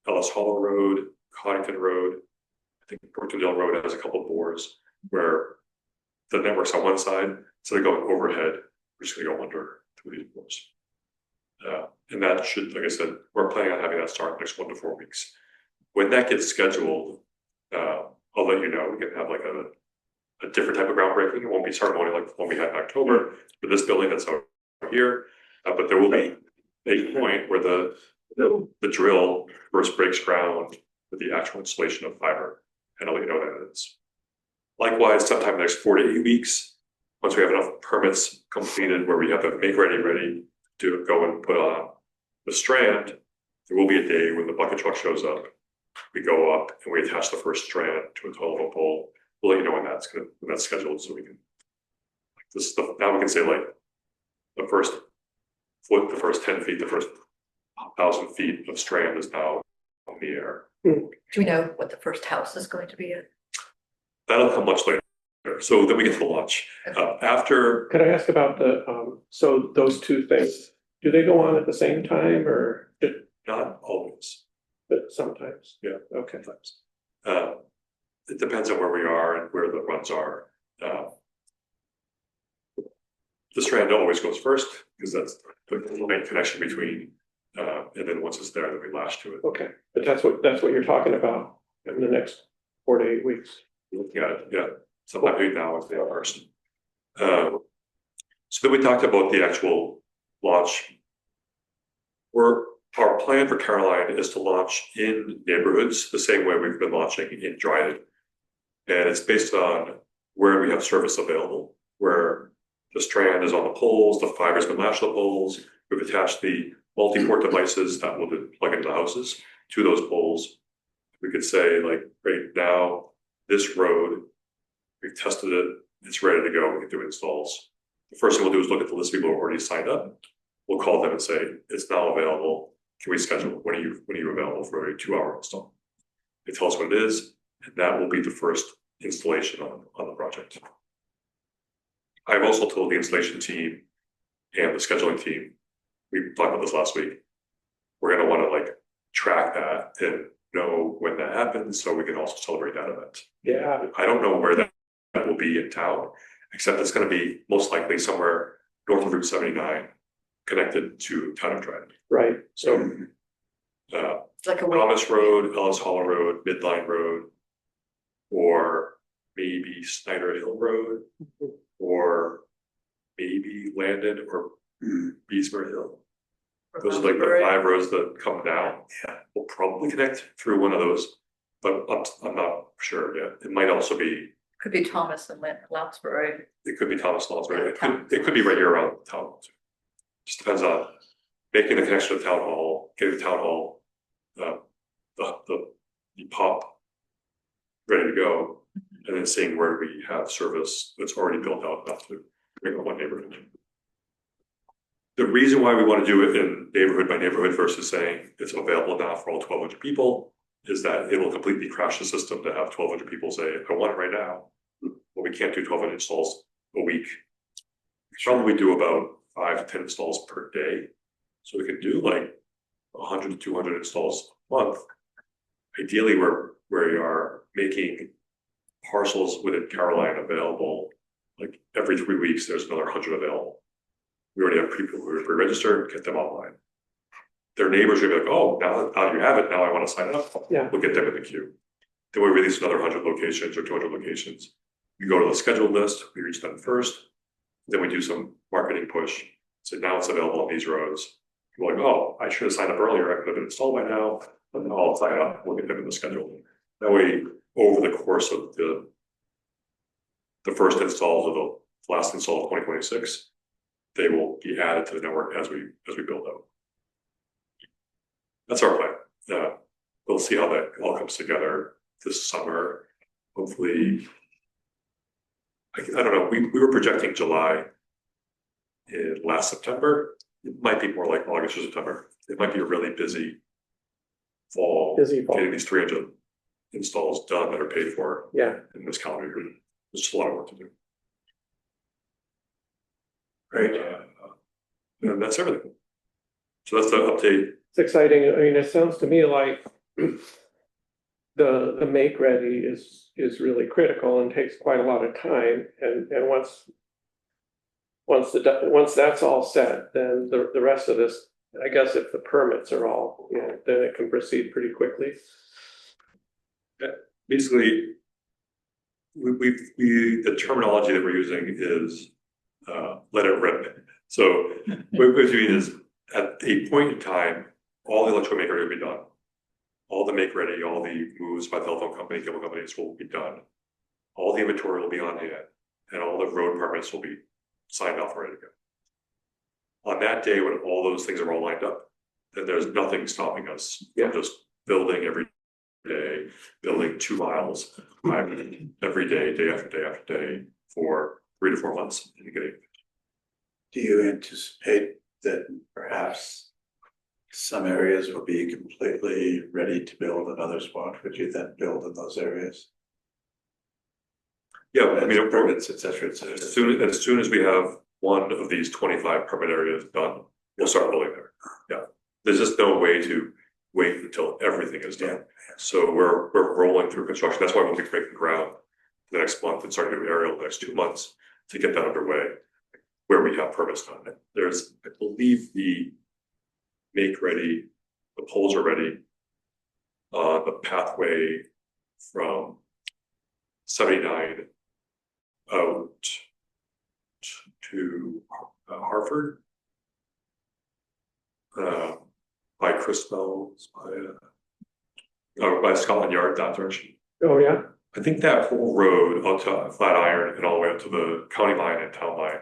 Ellis Hollow Road, Coddington Road. I think Brookendale Road has a couple bores where the network's on one side, instead of going overhead, we're just gonna go under through these bores. And that should, like I said, we're planning on having that start next 1 to 4 weeks. When that gets scheduled, I'll let you know. We can have like a different type of groundbreaking. It won't be ceremonial like the one we had in October for this building that's over here. But there will be a point where the drill first breaks ground with the actual installation of fiber. And I'll let you know what that is. Likewise, sometime next 4 to 8 weeks, once we have enough permits completed where we have the make ready to go and put on the strand, there will be a day when the bucket truck shows up. We go up and we attach the first strand to a 12-volt pole. We'll let you know when that's scheduled, so we can like this stuff. Now we can say like the first foot, the first 10 feet, the first 1,000 feet of strand is now in the air. Do we know what the first house is going to be at? That'll come much later. So then we get to the launch. After Could I ask about so those two things, do they go on at the same time or not always, but sometimes? Yeah. Okay. sometimes. It depends on where we are and where the runs are. The strand always goes first because that's the main connection between, and then once it's there, then we lash to it. Okay, but that's what you're talking about in the next 4 to 8 weeks. Looking at it, yeah, sometime between now and the first. So then we talked about the actual launch. Our plan for Caroline is to launch in neighborhoods the same way we've been launching in Dryden. And it's based on where we have service available, where the strand is on the poles, the fiber's been lashed to the poles. We've attached the multi-port devices that will plug into the houses to those poles. We could say like right now, this road, we've tested it, it's ready to go, we can do installs. The first thing we'll do is look at the list of people who are already signed up. We'll call them and say, it's now available. Can we schedule? When are you available for a 2-hour install? They tell us what it is, and that will be the first installation on the project. I've also told the installation team and the scheduling team, we talked about this last week, we're gonna wanna like track that and know when that happens so we can also celebrate that event. Yeah, I don't know where that will be in town, except it's gonna be most likely somewhere north of Route 79, connected to town of Dryden. right. So, It's like a Thomas Road, Ellis Hollow Road, Midline Road, or maybe Snyder Hill Road, or maybe Landon or Beesmer Hill. Those are like the 5 roads that come down. Yeah. We'll probably connect through one of those, but I'm not sure yet. It might also be, Could be Thomas and Lounsbury. it could be Thomas Lawsbury. It could be right here around town. Just depends on making the connection to town hall, getting the town hall, the pop ready to go, and then seeing where we have service that's already built out enough to bring up one neighborhood. The reason why we want to do it in neighborhood by neighborhood versus saying it's available now for all 1,200 people is that it'll completely crash the system to have 1,200 people say, I want it right now. Well, we can't do 1,200 installs a week. We probably do about 5 to 10 installs per day. So we can do like 100 to 200 installs a month. Ideally, we are making parcels within Caroline available. Like every 3 weeks, there's another 100 available. We already have people who are pre-registered, get them online. Their neighbors are gonna be like, oh, now you have it, now I want to sign up. Yeah. We'll get them in the queue. Then we release another 100 locations or 200 locations. We go to the scheduled list, we reach them first. Then we do some marketing push. So now it's available on these roads. We're like, oh, I should have signed up earlier, I could have been installed by now, but now I'll sign up, we'll get them in the schedule. That way, over the course of the first installs of the last install of 2026, they will be added to the network as we build out. That's our plan. We'll see how that all comes together this summer. Hopefully, I don't know. We were projecting July in last September. It might be more like August or September. It might be a really busy fall. Getting these 300 installs done that are paid for Yeah. in this calendar year. There's just a lot of work to do. Great. And that's everything. So that's the update. It's exciting. I mean, it sounds to me like the make ready is really critical and takes quite a lot of time. And once that's all set, then the rest of this, I guess if the permits are all, then it can proceed pretty quickly. Basically, the terminology that we're using is let it rip. So what we're doing is at a point in time, all the electrical make ready will be done. All the make ready, all the moves by telephone company, cable companies will be done. All the inventory will be on hand, and all the road permits will be signed off, ready to go. On that day, when all those things are all lined up, then there's nothing stopping us from just building every day, building 2 miles every day, day after day after day for 3 to 4 months and getting. Do you anticipate that perhaps some areas will be completely ready to build and others won't? Would you then build in those areas? Yeah, I mean, Permits, et cetera, et cetera. as soon as we have one of these 25 permit areas done, we'll start building there. Yeah, there's just no way to wait until everything is done. So we're rolling through construction. That's why we'll be breaking ground the next month and starting to do aerial the next 2 months to get that underway, where we have permits done. There's, I believe, the make ready, the poles are ready. The pathway from 79 out to Hartford, by Christmas, by Scotland Yard, that direction. Oh, yeah. I think that whole road out to Flatiron and all the way up to the county line and town line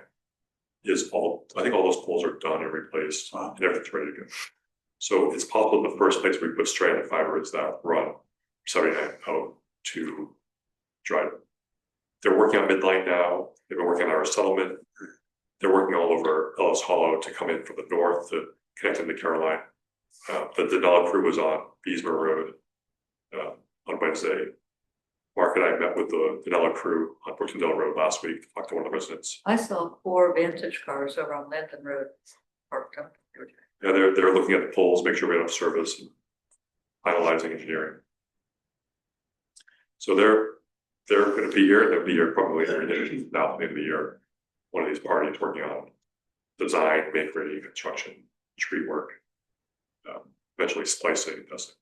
is all, I think all those poles are done and replaced and everything's ready to go. So it's possible the first place we put stranded fiber is that run 79 out to Dryden. They're working on midline now. They've been working on our settlement. They're working all over Ellis Hollow to come in from the north to connect into Caroline. The Denali crew was on Beesmer Road on Wednesday. Mark and I met with the Denali crew on Brookendale Road last week to talk to one of the residents. I saw 4 Vantage cars over on Landon Road parked up. Yeah, they're looking at the poles, make sure we have service and finalizing engineering. So they're going to be here. They'll be here probably now at the end of the year. One of these parties working on design, make ready, construction, tree work, eventually splicing and testing.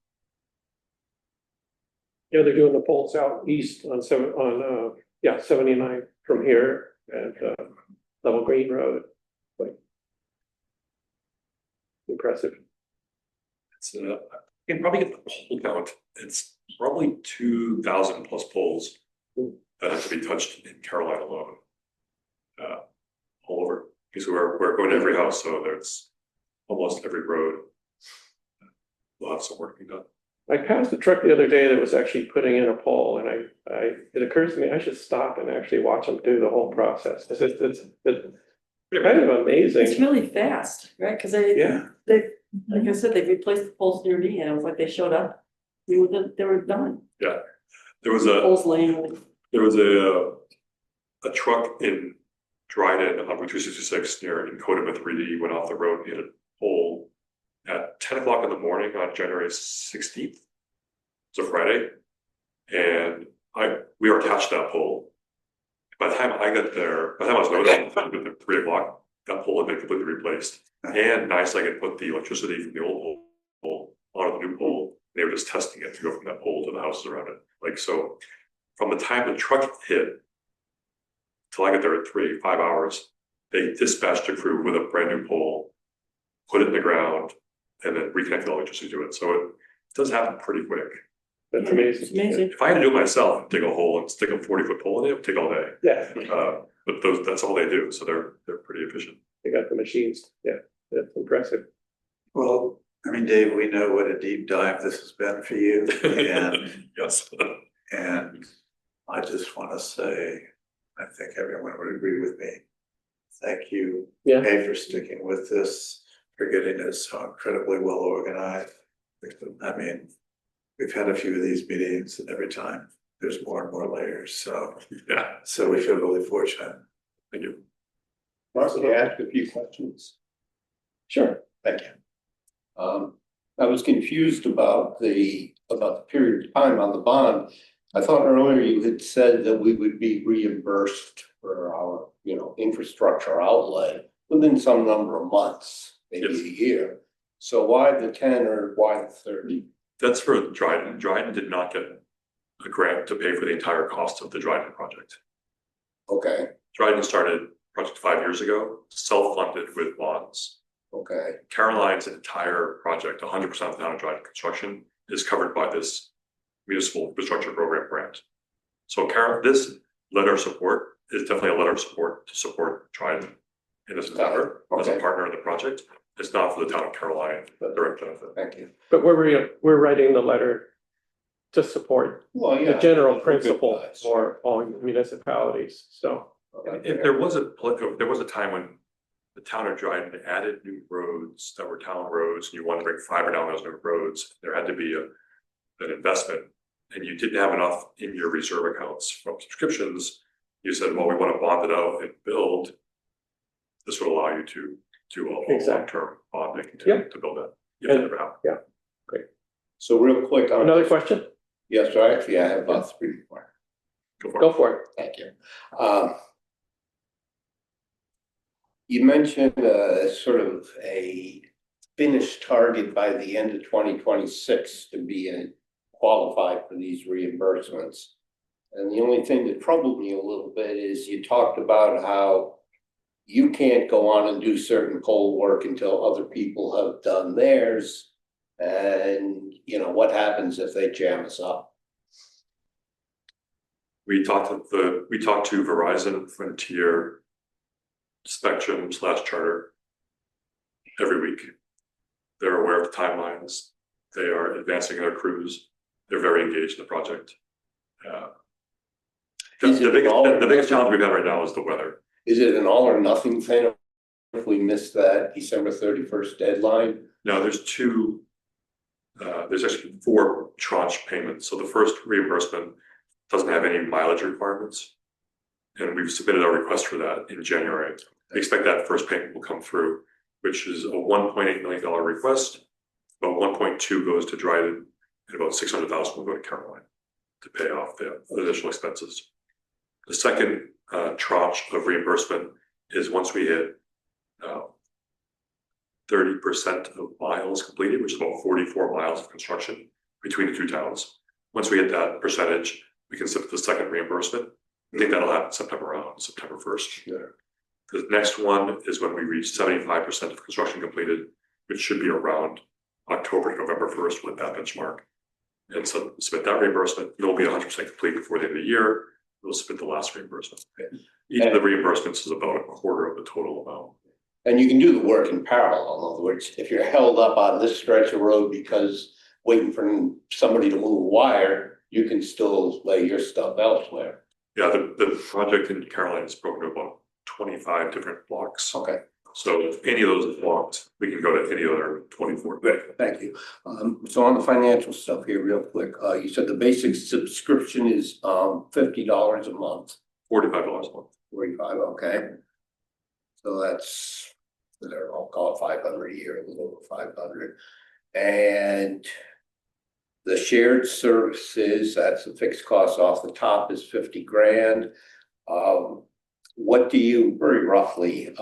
Yeah, they're doing the poles out east on 79 from here at Level Green Road. Like, impressive. It's you can probably get the pole count. It's probably 2,000 plus poles that have to be touched in Caroline alone. All over, because we're going to every house, so there's almost every road. We'll have some work to be done. I passed a truck the other day that was actually putting in a pole, and it occurs to me I should stop and actually watch them do the whole process. It's kind of amazing. It's really fast, right? Cause they, like I said, they replaced the poles near me and it was like they showed up. They were done. Yeah, there was a Poles laying. There was a truck in Dryden on Route 266 near Encoded 3D went off the road and hit a pole at 10 o'clock in the morning on January 16th. It's a Friday. And we were attached to that pole. By the time I got there, by the time I was noticing at 3 o'clock, that pole had been completely replaced. And NYSEG had put the electricity from the old pole onto the new pole. They were just testing it to go from that pole to the houses around it. Like, so from the time the truck hit till I got there at 5 hours, they dispatched a crew with a brand new pole, put it in the ground, and then reconnect the electricity to it. So it does happen pretty quick. That's amazing. It's amazing. If I had to do it myself, dig a hole and stick a 40-foot pole in it, it would take all day. Yeah, But that's all they do. So they're pretty efficient. they got the machines. Yeah, that's impressive. Well, I mean, Dave, we know what a deep dive this has been for you, and Yes. and I just want to say, I think everyone would agree with me. Thank you, Yeah. A, for sticking with this, for getting it so incredibly well organized. I mean, we've had a few of these meetings, and every time there's more and more layers. So Yeah. we feel really fortunate. Thank you. Mark, can I ask a few questions? Sure. Thank you. I was confused about the period of time on the bond. I thought earlier you had said that we would be reimbursed for our, infrastructure outlay within some number of months, maybe Yes. a year. So why the 10 or why the 30? That's for Dryden. Dryden did not get a grant to pay for the entire cost of the Dryden project. Okay, Dryden started project 5 years ago, self-funded with bonds. okay, Caroline's entire project, 100% of the town of Dryden construction, is covered by this municipal infrastructure program grant. So this letter of support is definitely a letter of support to support Dryden in this endeavor as a Okay. partner in the project. It's not for the town of Caroline, but direct benefit. thank you. But we're writing the letter to support Well, the yeah. general good principle guys. for all municipalities, so. If there was a time when the town of Dryden added new roads that were town roads, and you wanted to bring fiber down those new roads, there had to be an investment. And you didn't have enough in your reserve accounts from subscriptions, you said, well, we want to bond it out and build. This would allow you to do a Exactly. long-term bonding Yeah. to build that. If that And- ever happened. So real quick on. Another question? Yes, so actually I have about 3 more. Go for it. Go for it. Thank you. You mentioned sort of a finished target by the end of 2026 to be qualified for these reimbursements. And the only thing that troubled me a little bit is you talked about how you can't go on and do certain poll work until other people have done theirs. And, what happens if they jam us up? We talked to Verizon, Frontier, Spectrum / Charter every week. They're aware of the timelines. They are advancing their crews. They're very engaged in the project. Is it The biggest challenge we've had right now is the weather. Is it an all or nothing thing if we miss that December 31st deadline? Now, there's actually 4 tranche payments. So the first reimbursement doesn't have any mileage requirements. And we've submitted our request for that in January. We expect that first payment will come through, which is a $1.8 million request. About 1.2 goes to Dryden and about 600,000 will go to Caroline to pay off the additional expenses. The second tranche of reimbursement is once we hit 30% of miles completed, which is about 44 miles of construction between the 2 towns. Once we hit that percentage, we can submit the second reimbursement. I think that'll happen September 1st. Yeah. The next one is when we reach 75% of construction completed, which should be around October to November 1st with that benchmark. And so submit that reimbursement, it'll be 100% complete before the end of the year. We'll submit the last reimbursement. Each of the reimbursements is about a quarter of the total amount. And you can do the work in parallel. In other words, if you're held up on this stretch of road because waiting for somebody to move a wire, you can still lay your stuff elsewhere. Yeah, the project in Caroline is broken to about 25 different blocks. Okay, So if any of those is blocked, we can go to any other 24. great, thank you. So on the financial stuff here, real quick, you said the basic subscription is $50 a month, $45 a month. 45, okay. So that's, I'll call it 500 a year, a little over 500. And the shared services, that's the fixed cost off the top is 50 grand. What do you very roughly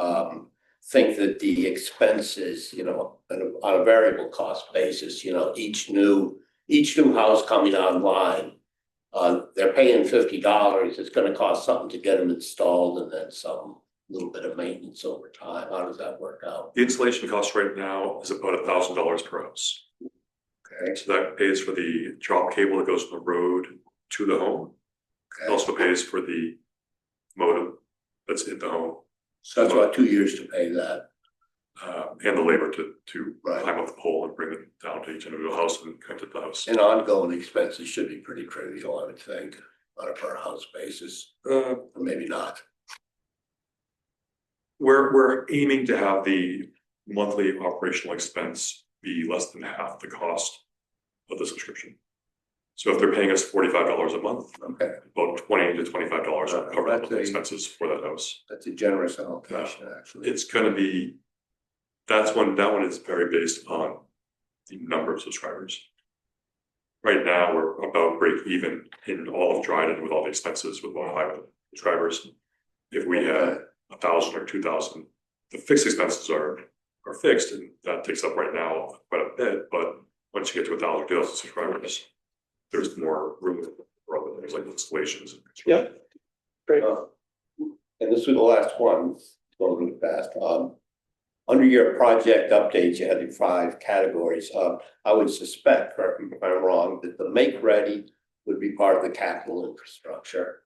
think that the expenses, on a variable cost basis, each new house coming online, they're paying $50. It's going to cost something to get them installed and then some little bit of maintenance over time. How does that work out? The installation cost right now is about $1,000 per house. Okay, So that pays for the drop cable that goes from the road to the home. It okay. also pays for the modem that's in the home, So that's about 2 years to pay that. and the labor to Right. climb up the pole and bring it down to each individual house and connect it to the house. And ongoing expenses should be pretty trivial, I would think, on a per house basis, or maybe not. We're aiming to have the monthly operational expense be less than half the cost of the subscription. So if they're paying us $45 a month, Okay, about $20 to $25 will cover all That's the a- expenses for that house. that's a generous allocation, actually. It's gonna be, that one is very based on the number of subscribers. Right now, we're about break even in all of Dryden with all the expenses with about 500 subscribers. If we had 1,000 or 2,000, the fixed expenses are fixed, and that takes up right now quite a bit, but once you get to 1,000 or 2,000 subscribers, there's more room for other things like installations. And Yeah. Great. And this was the last one, going really fast. Under your project updates, you had the 5 categories. I would suspect, correct me if I'm wrong, that the make ready would be part of the capital infrastructure.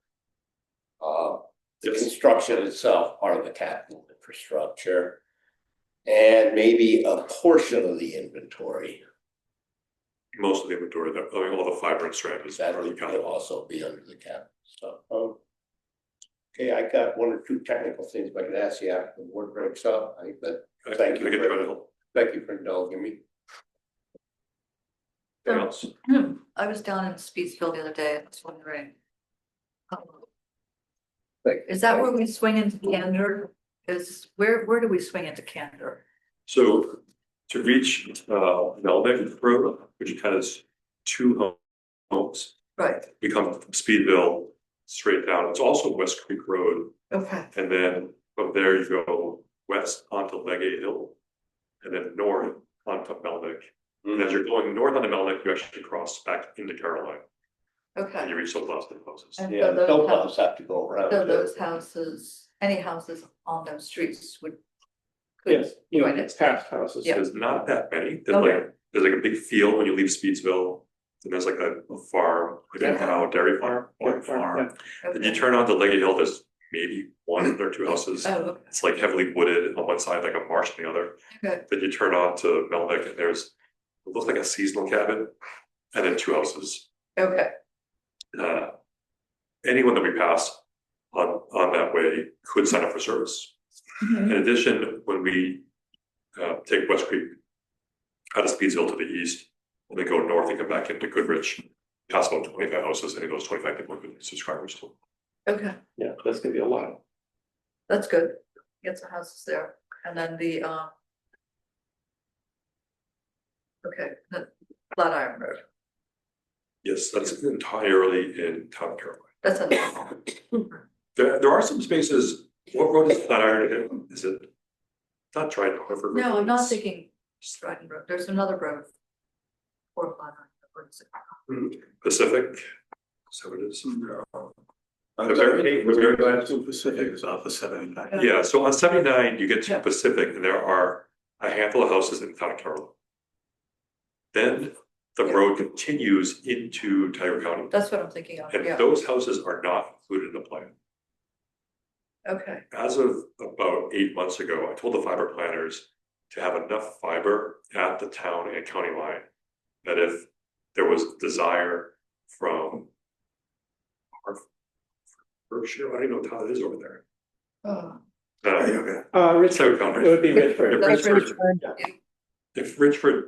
The Yes. construction itself, part of the capital infrastructure. And maybe a portion of the inventory, Most of the inventory, all the fiber and strand is that already would counted. also be under the capital stuff. Okay, I got 1 or 2 technical things I could ask you after the board breaks up. But thank you I can for- try to help. thank you for indulging me. Anything else? I was down in Speedsville the other day, and I was wondering. Thank Is that where we swing into Candor? Where do we swing into Candor? So to reach Melnick Road, which has 2 homes, Right, we come from Speedville straight down. It's also West Creek Road. okay, And then from there you go west onto Legate Hill and then north onto Melnick. And as you're going north onto Melnick, you actually cross back into Caroline and okay. you reach those last houses. And Yeah, so those snowplows have to go around. So too. those houses, any houses on those streets would. could Yes, you know, join it's it. past houses. Yeah. There's not that many. Okay. There's like a big field when you leave Speedsville. Then there's like a farm, like a Yeah. cow dairy farm. Yeah. Then you Okay. turn onto Legate Hill, there's maybe 1 or 2 houses. Oh, okay. It's like heavily wooded on one side, like a marsh on the other. Okay. Then you turn on to Melnick and there's, it looks like a seasonal cabin and then 2 houses. Okay, Anyone that we pass on that way could sign up for service. In addition, when we take West Creek out of Speedsville to the east, and then go north and come back into Goodrich, pass about 25 houses, any of those 25 people could be subscribers to. okay, Yeah, that's gonna be a lot. that's good. Get some houses there, and then the, okay, the Flatiron Road, Yes, that's entirely in town of Caroline. that's a, There are some spaces, what road is Flatiron? Is it? Not Dryden, Hartford. no, I'm not It's- thinking Stratton Road, there's another road. Or Flatiron, what is it? Pacific, so it is. I'm sorry, we're going to Pacific is off of 79. Yeah, so on 79, you get to Pacific and there are a handful of houses in town of Caroline. Then the road continues into Tiger County. That's what I'm thinking of, And yeah, those houses are not included in the plan. okay, As of about 8 months ago, I told the fiber planners to have enough fiber at the town and county line that if there was desire from Berkshire, I don't even know what town it is over there. oh, Okay. Richford, County. it would be Richford. That's Richford. Richford. If Richford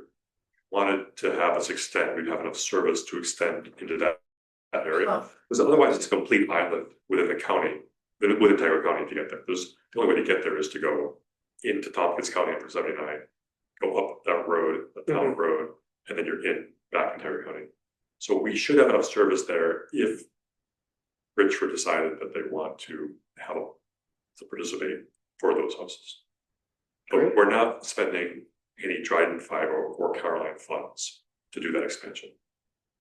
wanted to have us extend, we'd have enough service to extend into that area. Oh. Because otherwise it's a complete island within the county, within Tiger County to get there. The only way to get there is to go into Tompkins County for 79, go up that road, the town road, and then you're back in Tiger County. So we should have enough service there if Richford decided that they want to help to participate for those houses. But Great. we're not spending any Dryden fiber or Caroline funds to do that expansion.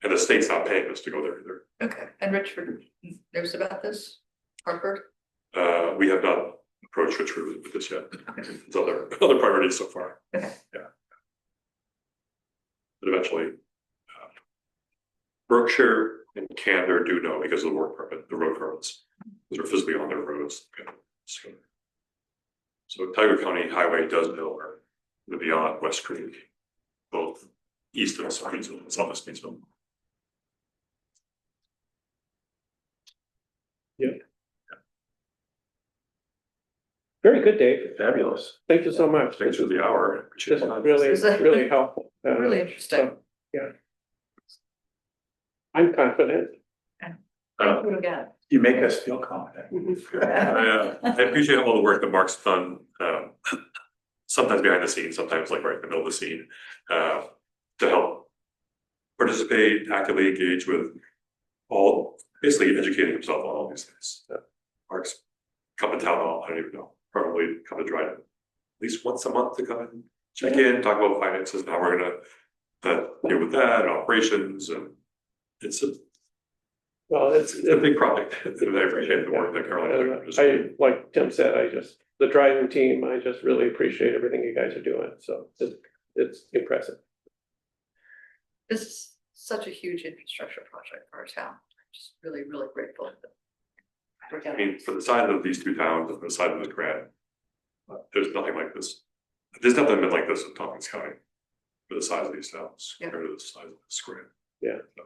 And the state's not paying us to go there either. okay, and Richford knows about this, Hartford? We have not approached Richford with this yet. Okay. It's other priorities so far. Okay. Yeah. But eventually, Berkshire and Candor do know because of the work permit, the road permits, because they're physically on their roads. So Tiger County Highway does know the beyond West Creek, both east of Speedsville and south of Speedsville. Very good, Dave. Fabulous. Thank you so much. Thanks for the hour. Appreciate This it. is really, really helpful. Really interesting. Yeah. I'm confident. Again. You make us feel confident. I appreciate all the work that Mark's done, sometimes behind the scenes, sometimes like right in the middle of the scene, to help participate, actively engage with all, basically educating himself on all these things. Mark's come to town hall, I don't even know, probably come to Dryden at least once a month to come and check in, talk about finances and how we're gonna deal with that and operations, and it's a Well, it's, It's a big project, and I appreciate the work that Caroline did. I, like Tim said, the Dryden team, I just really appreciate everything you guys are doing, so it's impressive. This is such a huge infrastructure project for our town. I'm just really, really grateful. I mean, for the size of these two towns, and the size of this grant, there's nothing like this. There's nothing been like this in Tompkins County, for the size of these towns, Yeah. compared to the size of this grant. Yeah. So,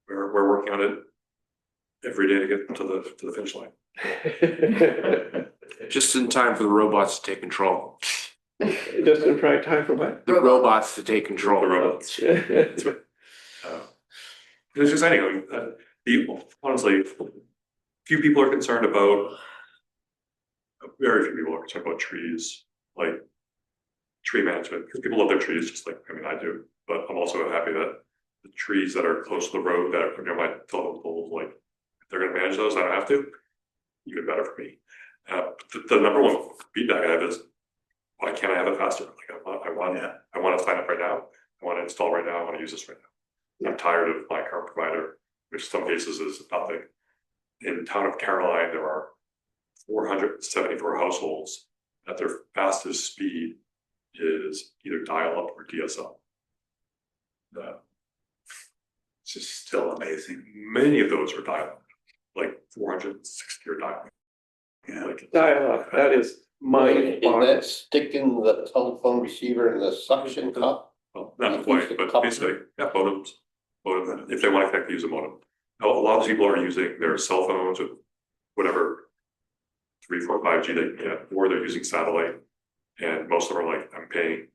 we're working on it every day to get to the finish line. Just in time for the robots to take control. Just in prime time for what? The robots to take control. The robots. It's exciting. I mean, honestly, few people are concerned about. Very few people are concerned about trees, like tree management, because people love their trees, just like I do. But I'm also happy that the trees that are close to the road that are near my telephone poles, like if they're going to manage those, I don't have to. Even better for me. The number one feedback I have is, why can't I have it faster? Like I want to sign up right now. I want to install right now. I want to use this right now. I'm tired of my current provider, which in some cases is nothing. In the town of Caroline, there are 474 households that their fastest speed is either dial-up or DSL. It's just still amazing. Many of those are dial-up, like 460 are dial-up. Yeah. Like, Dial-up, that is Is mind-boggling. that sticking the telephone receiver in the suction cup? well, not quite, but basically, yeah, modems. Modem, if they want to connect, use a modem. Now, a lot of people are using their cell phones with whatever 3, 4, 5G they can get, or they're using satellite. And most of them are like, I'm paying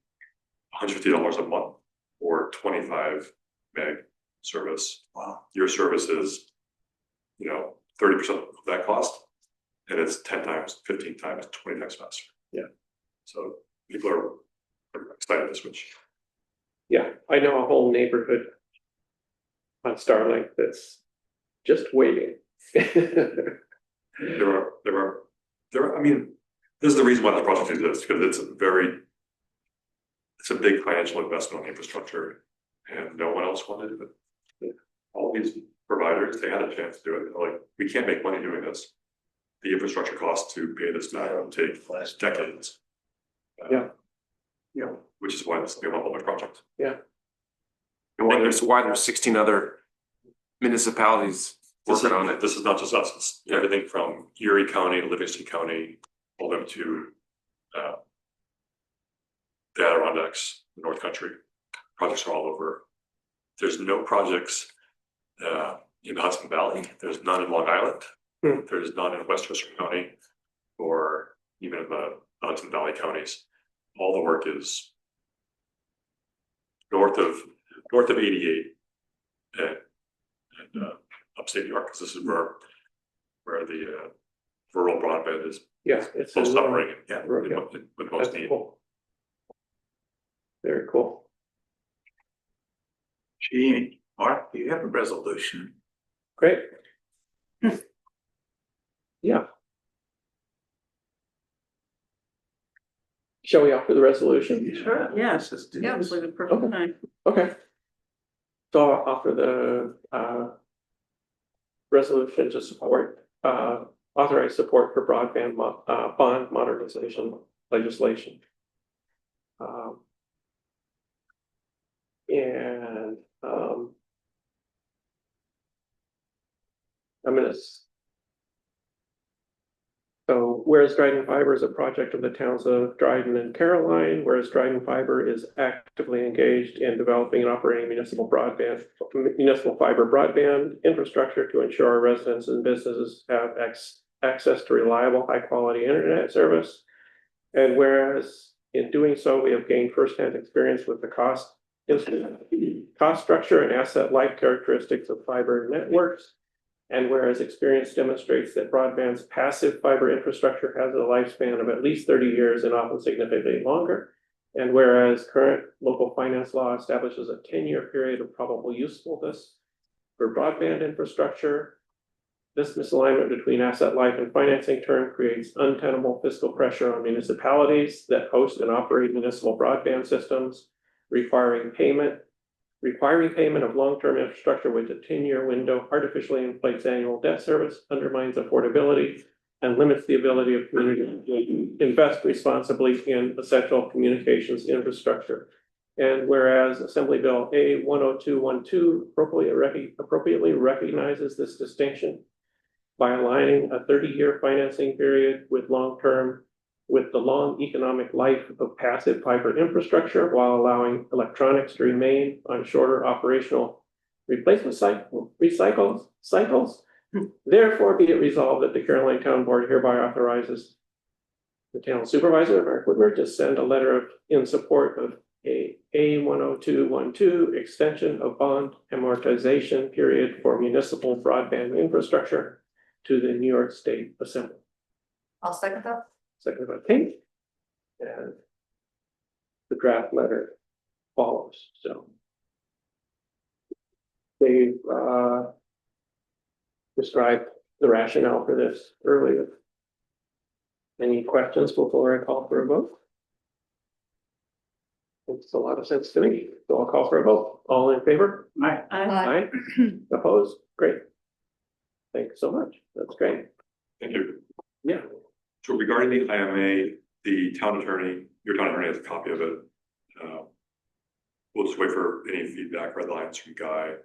$150 a month for 25 meg service. Wow. Your service is, 30% of that cost, and it's 10 times, 15 times, 20 times faster. Yeah. So people are excited to switch. Yeah, I know a whole neighborhood on Starlink that's just waiting. There are, I mean, this is the reason why this project exists, because it's a big financial investment on infrastructure, and no one else wanted to do it. All these providers, they had a chance to do it. They're like, we can't make money doing this. The infrastructure costs to pay this back will take decades. Yeah. Which is why this is a public project. And why there's 16 other municipalities working on it. This is not just us, it's everything from Erie County to Livingston County, all the way to the Adirondacks, the North Country. Projects are all over. There's no projects in Hudson Valley. There's none in Long Island. There's none in Westchester County, or even in the Hudson Valley counties. All the work is north of 88 and upstate New York, because this is where the rural broadband is Yeah, it's. most suffering. Yeah. With most That's need. cool. Very cool. Gee, Mark, do you have a resolution? Great. Yeah. Shall we offer the resolution? Sure, yeah. Let's just do Yeah, it was this. like a perfect time. Okay. So I'll offer the resolution to support authorize support for broadband bond modernization legislation. And I'm gonna. So whereas Dryden Fiber is a project of the towns of Dryden and Caroline, whereas Dryden Fiber is actively engaged in developing and operating municipal fiber broadband infrastructure to ensure our residents and businesses have access to reliable, high quality internet service. And whereas in doing so, we have gained firsthand experience with the cost cost structure and asset life characteristics of fiber networks. And whereas experience demonstrates that broadband's passive fiber infrastructure has a lifespan of at least 30 years and often significantly longer. And whereas current local finance law establishes a 10-year period of probable usefulness for broadband infrastructure, this misalignment between asset life and financing term creates untenable fiscal pressure on municipalities that host and operate municipal broadband systems, requiring payment of long-term infrastructure with a 10-year window artificially inflates annual debt service, undermines affordability, and limits the ability of communities to invest responsibly in essential communications infrastructure. And whereas Assembly Bill A 10212 appropriately recognizes this distinction by aligning a 30-year financing period with the long economic life of passive fiber infrastructure while allowing electronics to remain on shorter operational replacement cycles. Therefore, be it resolved that the Caroline Town Board hereby authorizes the town supervisor, Mark Woodward, to send a letter in support of a 10212 extension of bond amortization period for municipal broadband infrastructure to the New York State Assembly. I'll second that. Second by Kate. And the draft letter follows, so. They've described the rationale for this earlier. Any questions before I call for a vote? Makes a lot of sense to me, so I'll call for a vote. All in favor? I, Aye. Opposed? Great. Thanks so much. That's great. Thank you. Yeah. So regarding the IMA, the town attorney, your town attorney has a copy of it. We'll just wait for any feedback, red lines from Guy.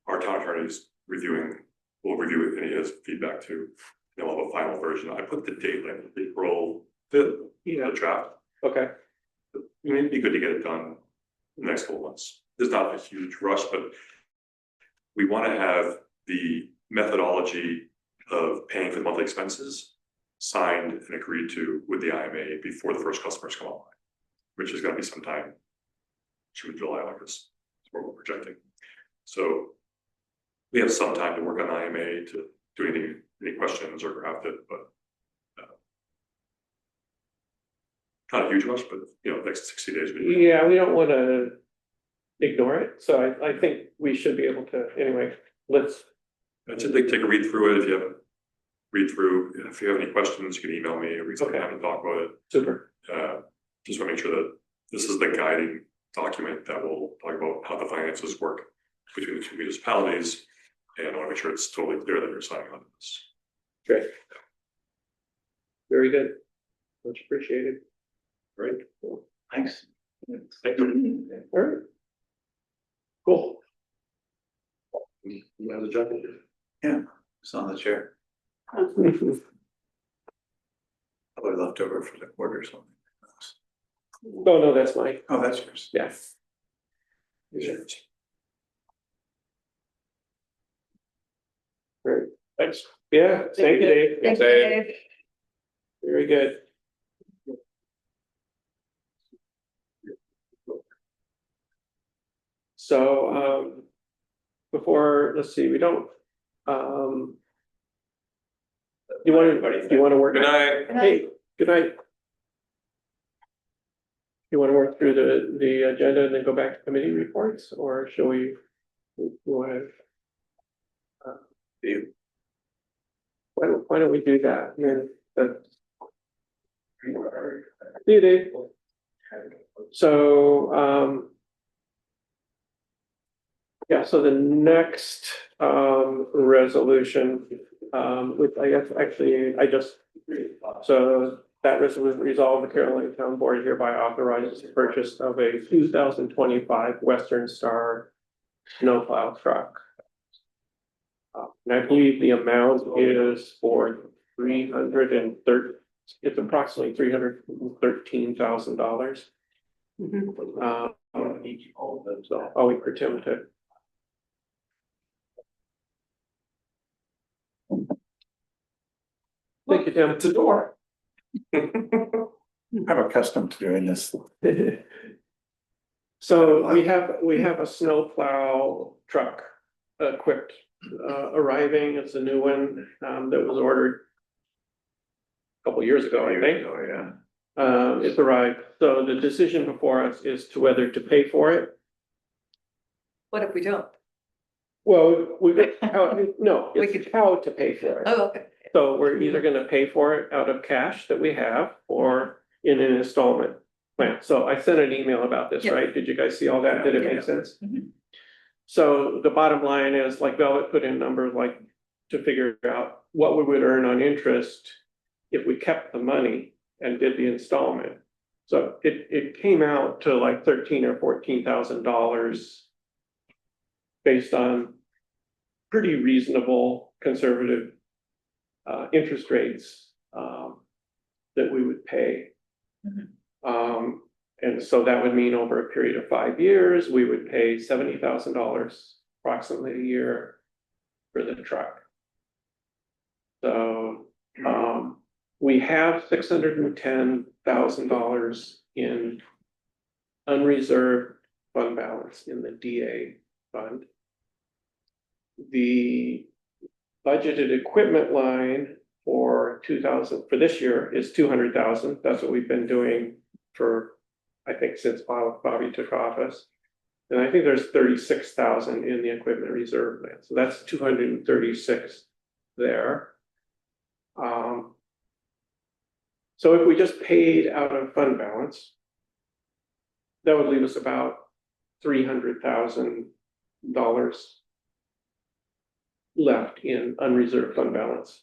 Our town attorney's will review any of his feedback too. Then we'll have a final version. I put the date like April 5th, the draft. Okay. It'd be good to get it done in the next couple months. There's not a huge rush, but we want to have the methodology of paying for the monthly expenses signed and agreed to with the IMA before the first customers come online, which is going to be sometime June, July, August. That's what we're projecting. So we have some time to work on the IMA to do any questions or draft it, but not a huge rush, but next 60 days. Yeah, we don't want to ignore it, so I think we should be able to, anyway, let's. I'd say take a read through it if you haven't read through. If you have any questions, you can email me or we can have a talk about it. Super. Just want to make sure that this is the guiding document that will talk about how the finances work between the two municipalities. And I want to make sure it's totally clear that you're signing on this. Great. Very good. Much appreciated. Right? Thanks. Thank you. All right. Cool. You have the job. Yeah, it's on the chair. I would have left over for the quarter or something. Oh, no, that's mine. Oh, that's yours. Yes. Great. Thanks. Yeah, thank you, Dave. Thank you, Dave. Very good. So, before, let's see, we don't, you want to work? Good night. Hey, good night. You want to work through the agenda and then go back to committee reports, or shall we want to? Why don't we do that? And then see you, Dave. So, yeah, so the next resolution, which I guess actually so that resolution resolved, the Caroline Town Board hereby authorizes the purchase of a 2025 Western Star snowplow truck. And I believe the amount is for it's approximately $313,000. So I'll wait for Tim to. Thank you, Tim. It's a door. I'm accustomed to doing this. So we have a snowplow truck equipped, arriving. It's a new one, that was ordered a couple years ago, I think. Oh, yeah. It's arrived. So the decision before us is to whether to pay for it. What if we don't? Well, no, We it's how to pay for it. Oh, okay. So we're either gonna pay for it out of cash that we have or in an installment plan. So I sent an email about this, Yeah. right? Did you guys see all that? Did it Yeah. make sense? Mhm. So the bottom line is, like Velvet put in numbers like to figure out what we would earn on interest if we kept the money and did the installment. So it came out to like $13,000 or $14,000 based on pretty reasonable conservative interest rates that we would pay. Mhm. And so that would mean over a period of 5 years, we would pay $70,000 approximately a year for the truck. So we have $610,000 in unreserved fund balance in the DA fund. The budgeted equipment line for this year is 200,000. That's what we've been doing for, I think, since Bobby took office. And I think there's 36,000 in the equipment reserve plan. So that's 236 there. So if we just paid out of fund balance, that would leave us about $300,000 left in unreserved fund balance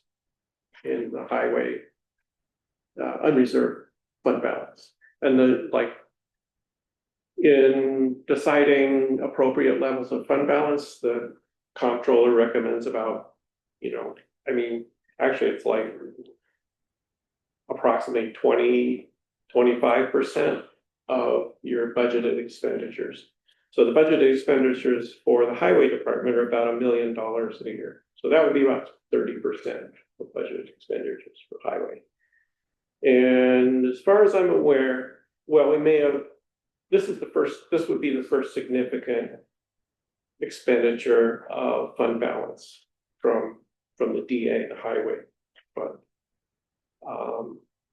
in the highway, unreserved fund balance. And in deciding appropriate levels of fund balance, the comptroller recommends about, actually it's like approximately 25% of your budgeted expenditures. So the budgeted expenditures for the highway department are about $1 million a year. So that would be about 30% of budgeted expenditures for highway. And as far as I'm aware, well, this would be the first significant expenditure of fund balance from the DA, the highway fund.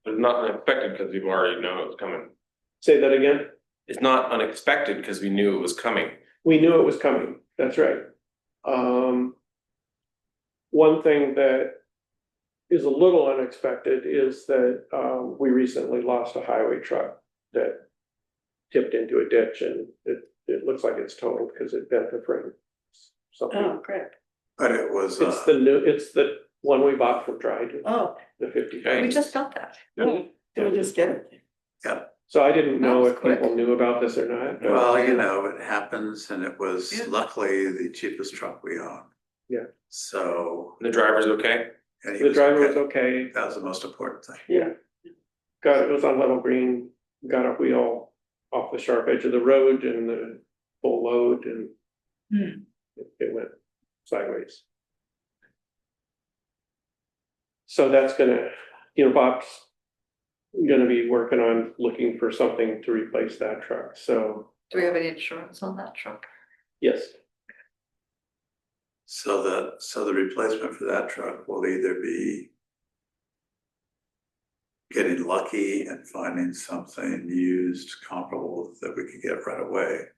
It's not unexpected because we've already known it was coming. Say that again? It's not unexpected because we knew it was coming. We knew it was coming, that's right. One thing that is a little unexpected is that we recently lost a highway truck that tipped into a ditch, and it looks like it's totaled because it bent the frame. Something. Oh, crap. But it was, It's the one we bought from Dryden, Oh, the 50. We just got that. did we just get it? So I didn't know That was if people quick. knew about this or not. but- well, it happens, and it was Yeah. luckily the cheapest truck we own. Yeah. So, The driver's okay. and he The was driver was okay. okay, That was the most important thing. yeah. It was on level green, got a wheel off the sharp edge of the road and the full load, and it went sideways. So that's Bob's gonna be working on looking for something to replace that truck, so, Do we have any insurance on that truck? yes. So the replacement for that truck will either be getting lucky and finding something used comparable that we could get right away.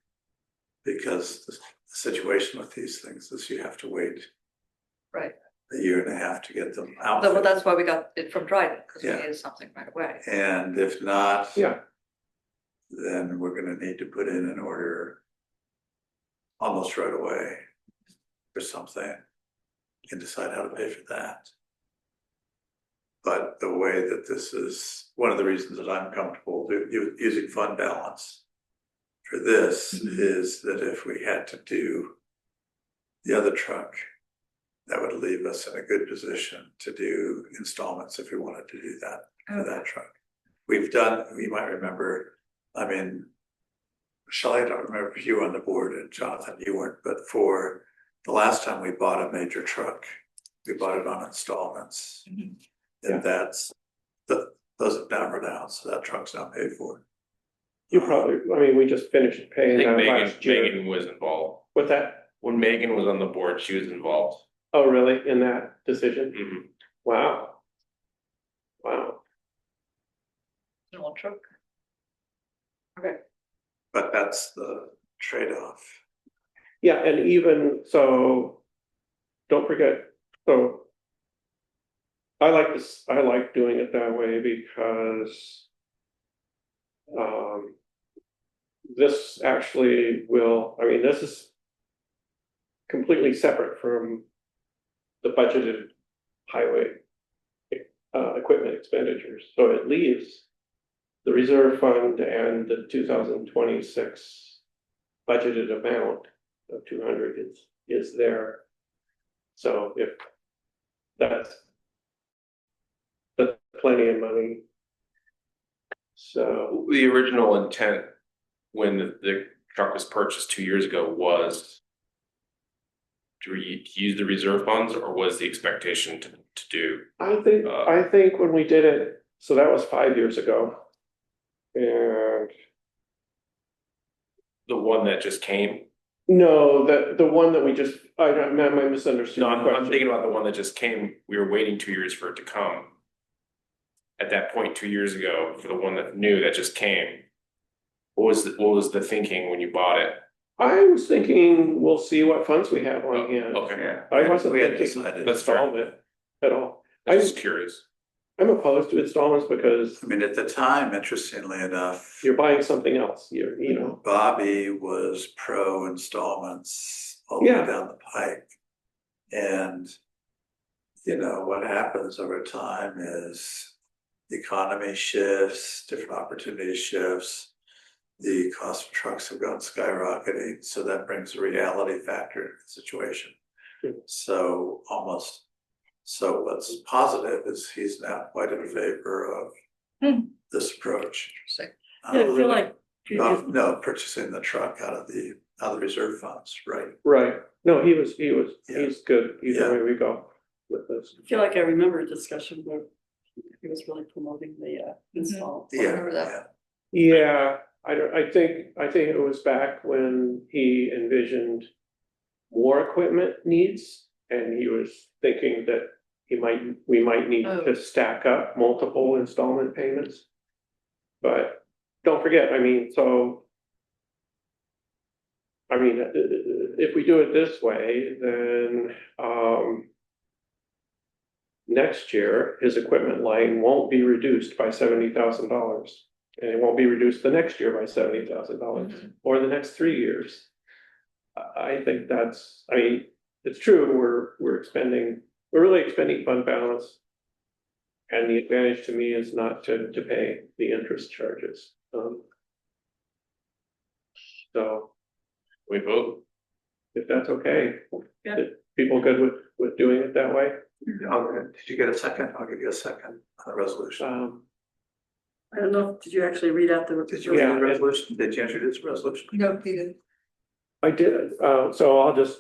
Because the situation with these things is you have to wait Right. a year and a half to get them out. Well, that's why we got it from Dryden, because we Yeah. needed something right away. And if not, Yeah, then we're gonna need to put in an order almost right away for something and decide how to pay for that. But the way that this is, one of the reasons that I'm comfortable using fund balance for this is that if we had to do the other truck, that would leave us in a good position to do installments if we wanted to do that for that truck. You might remember, Shelley, I don't remember if you were on the board, and Jonathan, you weren't, but for the last time we bought a major truck, we bought it on installments. Mhm. And those have now run out, so that truck's not paid for. You probably, I mean, we just finished I paying think that last year. Megan was involved. With that, When Megan was on the board, she was involved. oh, really, in that decision? Mhm. Wow. Wow, General truck. But that's the trade-off. yeah, and even so, don't forget, so. I like this, I like doing it that way because. This actually will, I mean, this is. Completely separate from. The budgeted highway. Equipment expenditures, so it leaves. The reserve fund and the 2026. Budgeted amount of 200 is there. So if. That's plenty of money. So, The original intent when the truck was purchased 2 years ago was to use the reserve funds, or was the expectation to do? I think when we did it, so that was 5 years ago. And The one that just came? no, the one that we just, I misunderstood No, your I'm question. thinking about the one that just came. We were waiting 2 years for it to come. At that point, 2 years ago, for the one that new that just came. What was the thinking when you bought it? I was thinking, we'll see what funds we have on hand. Okay, I wasn't We had thinking decided. That's fair. installment at all. I'm just curious. I'm opposed to installments because I mean, at the time, interestingly enough, you're buying something else, you know. Bobby was pro installments all the Yeah. way down the pike. And, you know, what happens over time is the economy shifts, different opportunity shifts. The cost of trucks have gone skyrocketing, so that brings a reality factor into the situation. So what's positive is he's now quite in favor of this approach. Interesting. Yeah, I feel like. No, purchasing the truck out of the reserve funds, right? Right, no, he's Yeah. good, either Yeah. way we go with this. I feel like I remember a discussion where he was really promoting the install. I remember that. Yeah, I think it was back when he envisioned more equipment needs, and he was thinking that we might need Oh. to stack up multiple installment payments. But don't forget, I mean, so. I mean, if we do it this way, then, next year, his equipment line won't be reduced by $70,000. And it won't be reduced the next year by $70,000, or the next 3 years. I think that's, I mean, it's true, we're really expending fund balance. And the advantage to me is not to pay the interest charges. So We vote? if that's okay. Yeah. People good with doing it that way? Did you get a second? I'll give you a second on the resolution. I don't know, did you actually read out the? Did you read the resolution? Did you introduce the resolution? No, he didn't. I did, so I'll just,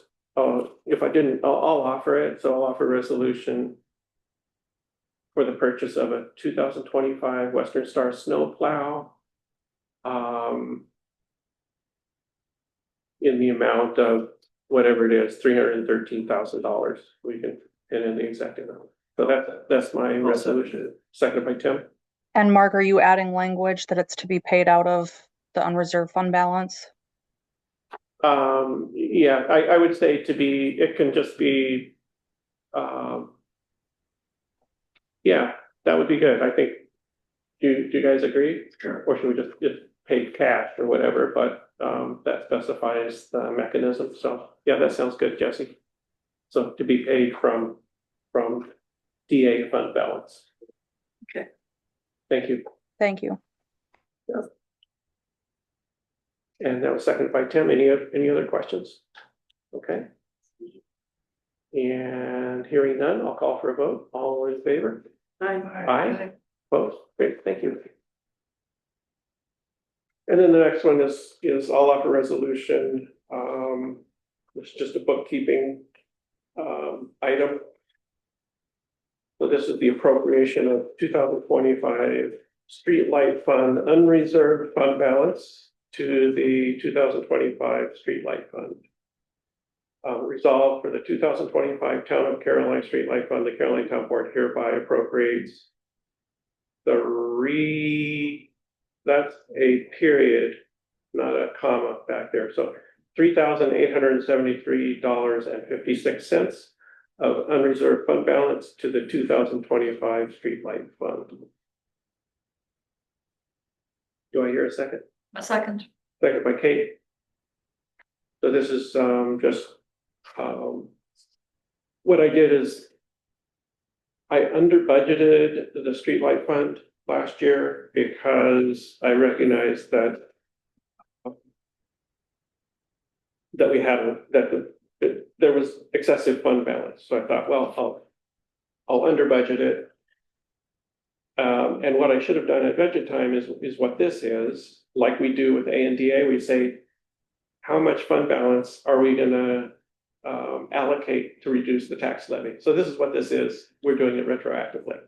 if I didn't, I'll offer it, so I'll offer resolution. For the purchase of a 2025 Western Star snowplow. In the amount of whatever it is, $313,000, we can pin in the exact amount. So that's my resolution, seconded by Tim. And Mark, are you adding language that it's to be paid out of the unreserved fund balance? Yeah, I would say it can just be, yeah, that would be good, I think. Do you guys agree? Sure. Or should we just pay cash or whatever, but, that specifies the mechanism, so, yeah, that sounds good, Jesse. So to be paid from DA fund balance. Okay. Thank you. Thank you. And that was seconded by Tim. Any other questions? Okay. And hearing none, I'll call for a vote. All in favor? Aye. Opposed? Great, thank you. And then the next one is I'll offer resolution. It's just a bookkeeping item. So this is the appropriation of 2025 streetlight fund unreserved fund balance to the 2025 streetlight fund. Resolved for the 2025 Town of Caroline Streetlight Fund, the Caroline Town Board hereby appropriates that's a period, not a comma back there, so $3,873.56 of unreserved fund balance to the 2025 streetlight fund. Do I hear a second? A second. Second by Kate. So this is just what I did is I under budgeted the streetlight fund last year because I recognized that we had there was excessive fund balance. So I thought, well, I'll under budget it. And what I should have done at budget time is what this is, like we do with ANDA, we say, how much fund balance are we gonna allocate to reduce the tax levy? So this is what this is. We're doing it retroactively.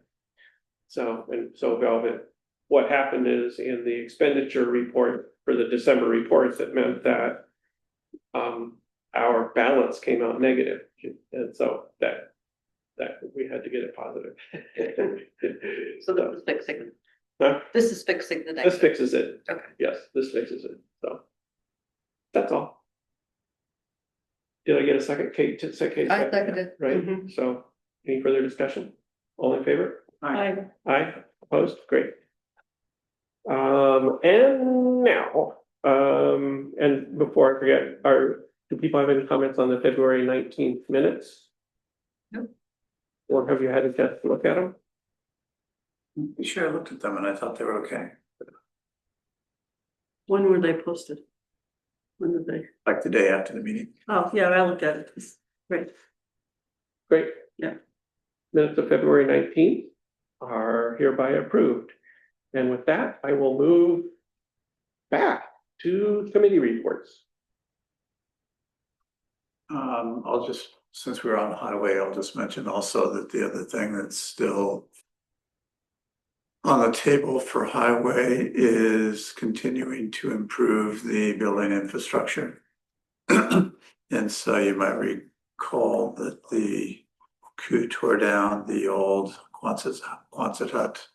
So Velvet, what happened is in the expenditure report for the December reports, it meant that our balance came out negative. And so that we had to get it positive. So this is fixing. Huh? This is fixing the This next. fixes it. Okay. Yes, this fixes it. So that's all. Did I get a second? Kate, Kate? I seconded. Right, Mhm. so any further discussion? All in favor? I, Aye, opposed, great. And now, and before I forget, do people have any comments on the February 19th minutes? No. Or have you had a chance to look at them? Sure, I looked at them and I thought they were okay, when were they posted? When did they? like the day after the meeting. Oh, yeah, I looked at it. It's great. Great. Yeah. Minutes of February 19th are hereby approved. And with that, I will move back to committee reports. I'll just, since we're on the highway, I'll just mention also that the other thing that's still on the table for highway is continuing to improve the building infrastructure. And so you might recall that the coup tore down the old Quonset hut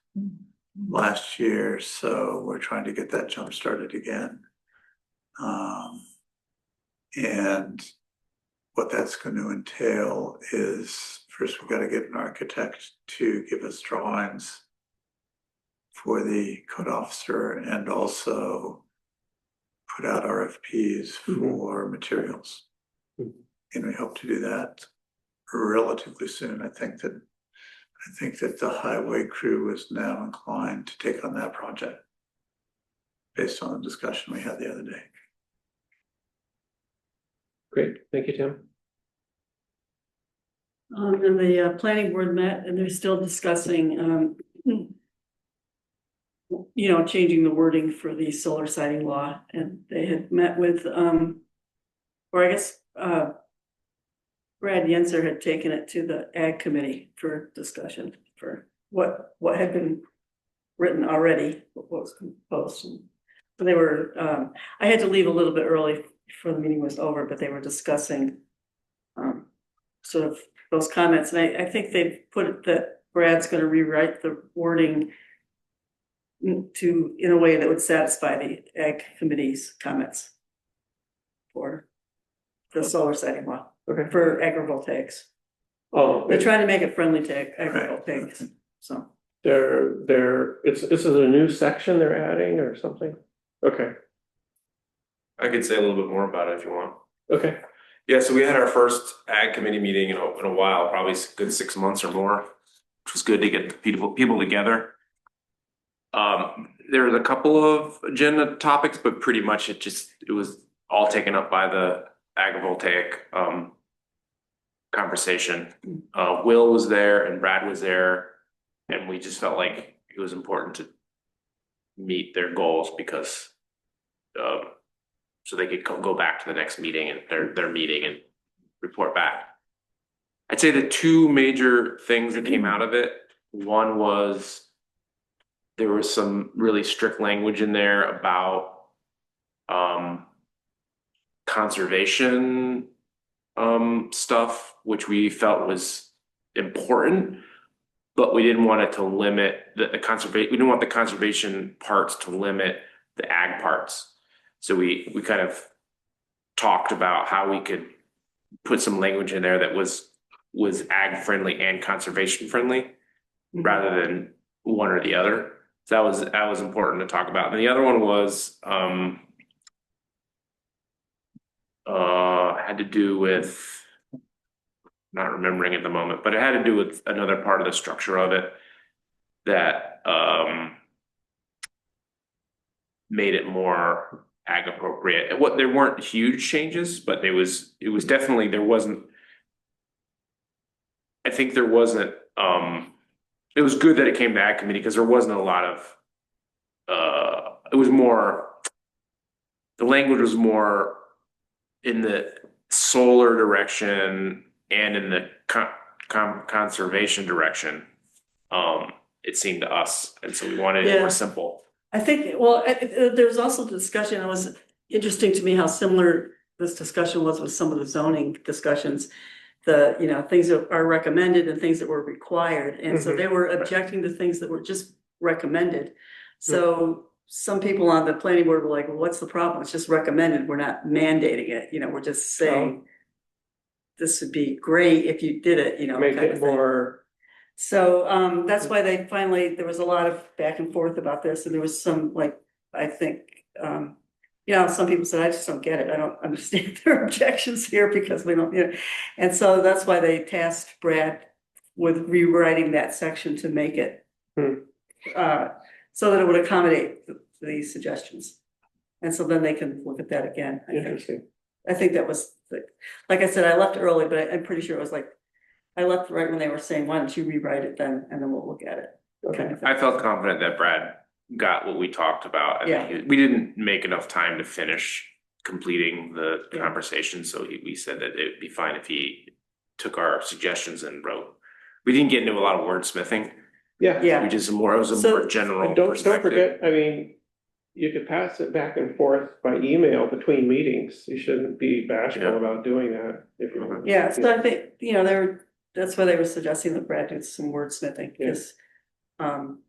last year, so we're trying to get that jump started again. And what that's going to entail is first we've got to get an architect to give us drawings for the code officer and also put out RFPs for materials. And we hope to do that relatively soon. I think that the highway crew is now inclined to take on that project based on the discussion we had the other day. Great, thank you, Tim. And the planning board met and they're still discussing, changing the wording for the solar siting law. And they had met with, or I guess, Brad Yenser had taken it to the ag committee for discussion for what had been written already, what was composed. So they were, I had to leave a little bit early before the meeting was over, but they were discussing sort of those comments. And I think they've put it that Brad's going to rewrite the wording in a way that would satisfy the ag committee's comments for the solar siting law. Okay. For agrivoltaics. Oh, They're trying to make it friendly to agrivoltaics, so. this is a new section they're adding or something? Okay, I could say a little bit more about it if you want. okay, Yeah, so we had our first ag committee meeting in a while, probably a good 6 months or more, which was good to get the people together. There was a couple of agenda topics, but pretty much it was all taken up by the agrivoltaic conversation. Will was there and Brad was there, and we just felt like it was important to meet their goals because so they could go back to the next meeting and their meeting and report back. I'd say the two major things that came out of it, one was there was some really strict language in there about conservation stuff, which we felt was important, but we didn't want it to limit the conservation, we didn't want the conservation parts to limit the ag parts. So we kind of talked about how we could put some language in there that was ag friendly and conservation friendly rather than one or the other. So that was important to talk about. And the other one was had to do with, not remembering at the moment, but it had to do with another part of the structure of it that made it more ag appropriate. What, there weren't huge changes, but it was definitely, there wasn't, I think there wasn't it was good that it came to ag committee because there wasn't a lot of it was more, the language was more in the solar direction and in the conservation direction. It seemed to us, and so we wanted it Yeah. more simple. I think, well, there was also discussion, it was interesting to me how similar this discussion was with some of the zoning discussions. The, you know, things that are recommended and things that were required, and so they were objecting to things that were just recommended. So some people on the planning board were like, well, what's the problem? It's just recommended, we're not mandating it, you know, we're just saying this would be great if you did it, you know. Make kind of it thing. more, So that's why they finally, there was a lot of back and forth about this, and there was some, like, I think, you know, some people said, I just don't get it, I don't understand their objections here because we don't, you know. And so that's why they tasked Brad with rewriting that section to make it so that it would accommodate these suggestions. And so then they can look at that again, I think. interesting. I think that was, like I said, I left early, but I'm pretty sure it was like, I left right when they were saying, why don't you rewrite it then, and then we'll look at it. Kind of thing. I felt confident that Brad got what we talked about. And we didn't make enough time to finish completing the conversation, so we said that it'd be fine if he took our suggestions and wrote. We didn't get into a lot of wordsmithing. Yeah. Yeah. We just more, it was a So- more general And don't perspective. forget, I mean, you could pass it back and forth by email between meetings. You shouldn't be bashful Yeah. about doing that if you. Yeah, so I think, you know, that's why they were suggesting that Brad did some wordsmithing, because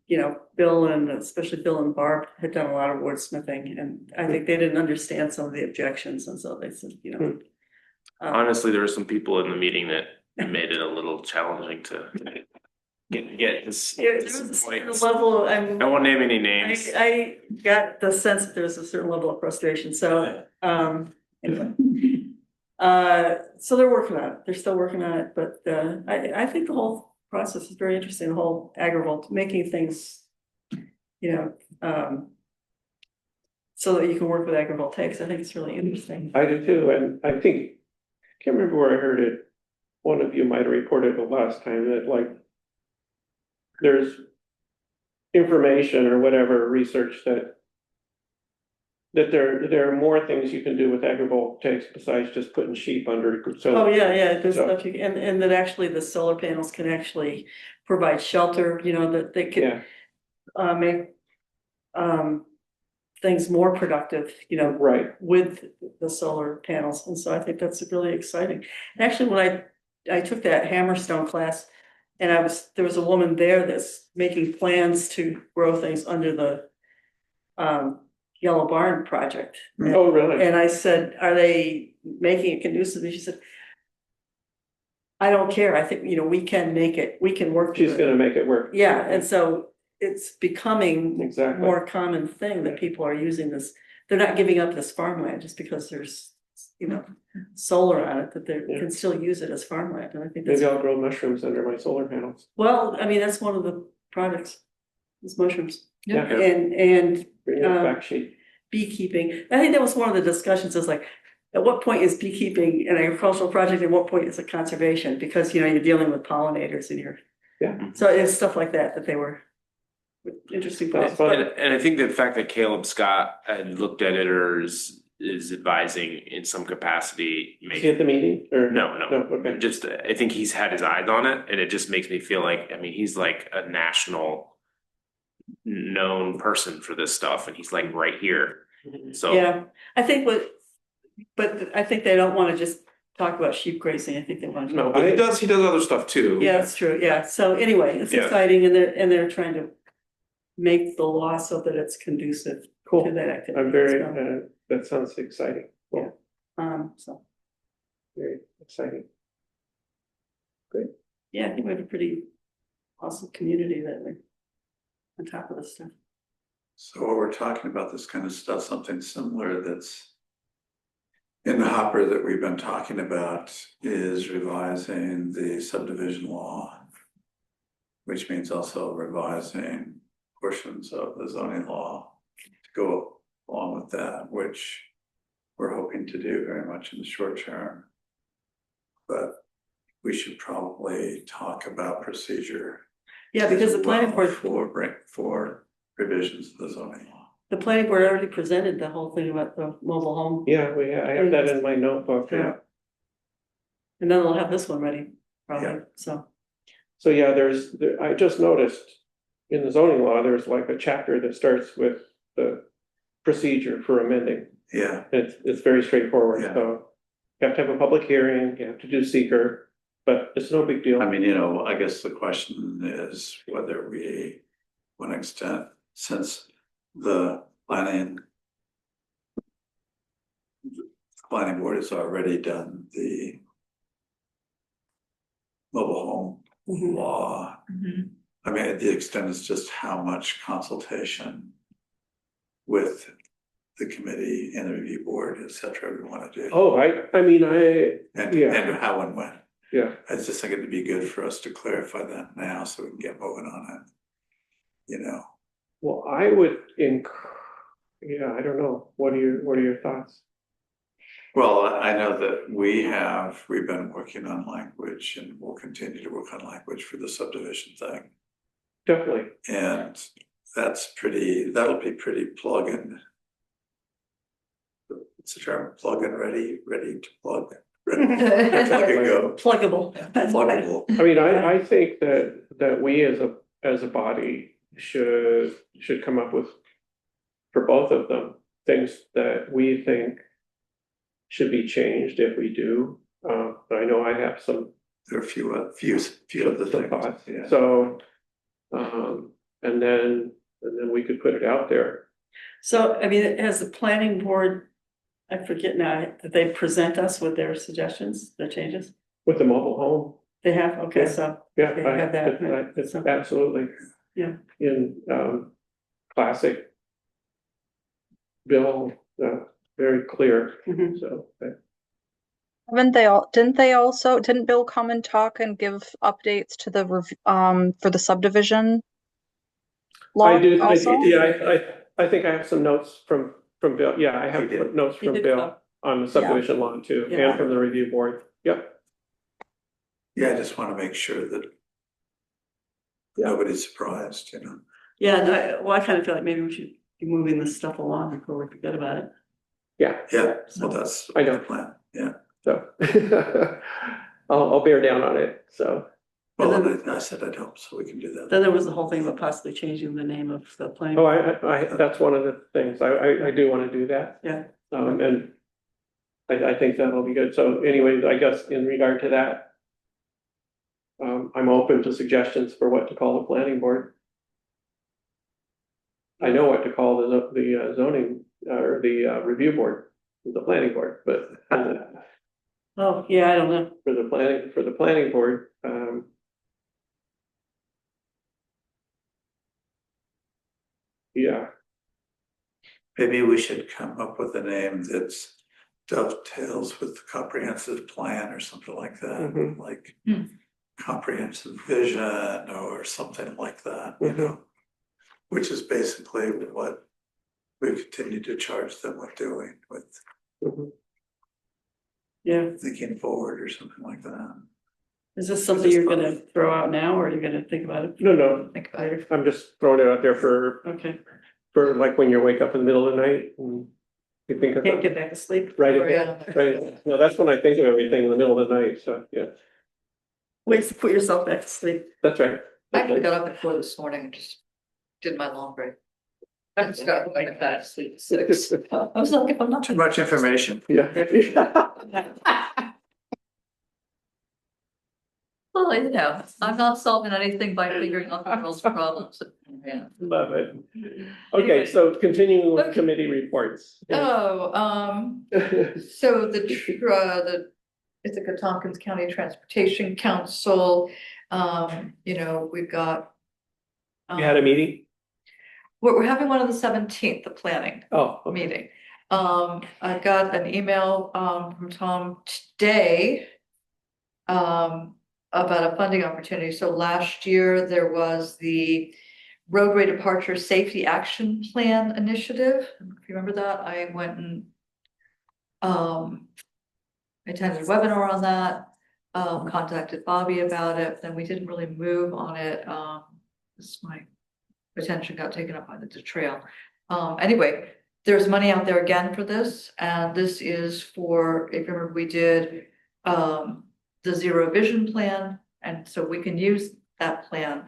you know, Bill and especially Bill and Barb had done a lot of wordsmithing, and I think they didn't understand some of the objections, and so they said, you know. Honestly, there were some people in the meeting that made it a little challenging to get his There was a certain points. level, I won't name any names. I got the sense that there was a certain level of frustration, so, anyway. So they're working on it, they're still working on it, but, I think the whole process is very interesting, the whole agrivolt, making things, you know, so that you can work with agrivoltaics, I think it's really interesting. I do too, and I think, can't remember where I heard it. One of you might have reported it last time that like. There's information or whatever research that. That there are more things you can do with agrivoltaics besides just putting sheep under, Oh, so. yeah, there's So- stuff and that actually the solar panels can actually provide shelter, you know, that they can Yeah, make things more productive, you know, right, with the solar panels, and so I think that's really exciting. And actually, when I took that Hammerstone class, and there was a woman there that's making plans to grow things under the Yellow Barn project. oh, really? And I said, are they making it conducive? And she said, I don't care, I think, you know, we can make it, we can work. She's with it." gonna make it work. Yeah, and so it's becoming Exactly. more common thing that people are using this, they're not giving up this farmland just because there's, you know, solar on it, that they Yeah. can still use it as farmland, and I think that's, Maybe I'll grow mushrooms under my solar panels. well, I mean, that's one of the projects, is mushrooms. Yeah. And Bring it back sheet. beekeeping, I think that was one of the discussions, is like, at what point is beekeeping an agricultural project, and what point is it conservation? Because, you know, you're dealing with pollinators in your. Yeah. So it's stuff like that, that they were interesting. That's points. fun. And I think the fact that Caleb Scott had looked at it or is advising in some capacity Is he at the meeting or? No, Okay. just, I think he's had his eyes on it, and it just makes me feel like, I mean, he's like a national known person for this stuff and he's like right here. So. Yeah, I think but I think they don't wanna just talk about sheep grazing, I think they wanna. No, but he does other stuff too. Yeah, that's true, yeah, so anyway, it's Yeah. exciting and they're trying to make the law so that it's conducive to Cool. that activity. I'm very, so, that sounds exciting. Cool. So, Very exciting. yeah, I think we have a pretty awesome community that we're on top of this stuff. So while we're talking about this kind of stuff, something similar that's in the hopper that we've been talking about is revising the subdivision law, which means also revising portions of the zoning law to go along with that, which we're hoping to do very much in the short term. But we should probably talk about procedure. Yeah, because the as planning well board, for revisions of the zoning law. the planning board already presented the whole thing about the mobile home. Yeah, I have that in my notebook. Yeah. And then they'll have this one ready, probably, so. So yeah, I just noticed in the zoning law, there's like a chapter that starts with the procedure for amending. Yeah, It's very straightforward, Yeah. so you have to have a public hearing, you have to do seeker, but it's no big deal. I mean, I guess the question is whether we, to an extent, since the planning board has already done the mobile home Mhm. law. I mean, the extent is just how much consultation with the committee and the review board, et cetera, we wanna do. Oh, I mean, yeah. And how and when. yeah, I just think it'd be good for us to clarify that now so we can get moving on it. well, I would yeah, I don't know, what are your thoughts? Well, I know that we've been working on language and we'll continue to work on language for the subdivision thing. Definitely, And that'll be pretty plug-in. It's a term, plug-in ready to plug. Ready to go. Pluggable. That's right. Pluggable. I mean, I think that we as a body should come up with, for both of them, things that we think should be changed if we do. I know I have some There are a few of the things. thoughts, Yeah. so, and then we could put it out there. So, I mean, has the planning board, I forget now, did they present us with their suggestions, their changes? With the mobile home, They have, okay, Yeah. so, yeah, They have that, right, it's so- absolutely. Yeah. In, classic bill, very clear, mhm. so. Didn't Bill come and talk and give updates to the for the subdivision? Law I do, also? I think I have some notes from Bill, yeah, I have He did. notes He from did Bill come. on the subdivision law too, Yeah. and from the review board, yep. Yeah, I just wanna make sure that Yeah. nobody's surprised, Yeah, no, well, I kind of feel like maybe we should be moving this stuff along before we forget about it. Yeah, Yeah, well, that's I know. the plan, yeah. so. I'll bear down on it, so. Well, And and I said I'd help, so we can do that. Then there was the whole thing about possibly changing the name of the planning. Oh, that's one of the things, I do wanna do that. Yeah. And I think that'll be good, so anyways, I guess in regard to that. I'm open to suggestions for what to call the planning board. I know what to call the zoning, or the review board, the planning board, but Oh, yeah, I don't know. for the planning board, yeah, Maybe we should come up with a name that's dovetails with the comprehensive plan or something like that, Mhm. like Hmm. comprehensive vision or something like that, Mhm. which is basically what we continue to charge them with doing, with mhm. Yeah, thinking forward or something like that. is this something you're gonna throw out now, or are you gonna think about it No, Think about it. later? I'm just throwing it out there for Okay, like when you wake up in the middle of the night and you think of can't something, get back to sleep. right, Oh, yeah. right, no, that's when I think of everything in the middle of the night, so, yeah, Ways to put yourself back to sleep. that's right. I actually got up at 4 this morning and just did my long break. I just got like that, sleep 6. I was like, if I'm not. Too much information. Yeah. Well, you know, I'm not solving anything by figuring out the world's problems. Yeah. Love it. Okay, so continuing with committee reports. Oh, so the Ithaca Tompkins County Transportation Council, you know, we've got. You had a meeting? We're having one on the 17th, the planning Oh, okay. meeting. I got an email, from Tom today. About a funding opportunity. So last year there was the roadway departure safety action plan initiative. If you remember that, I went and attended a webinar on that, contacted Bobby about it, then we didn't really move on it. My attention got taken up by the trail. Anyway, there's money out there again for this, and this is for, if you remember, we did the zero vision plan, and so we can use that plan,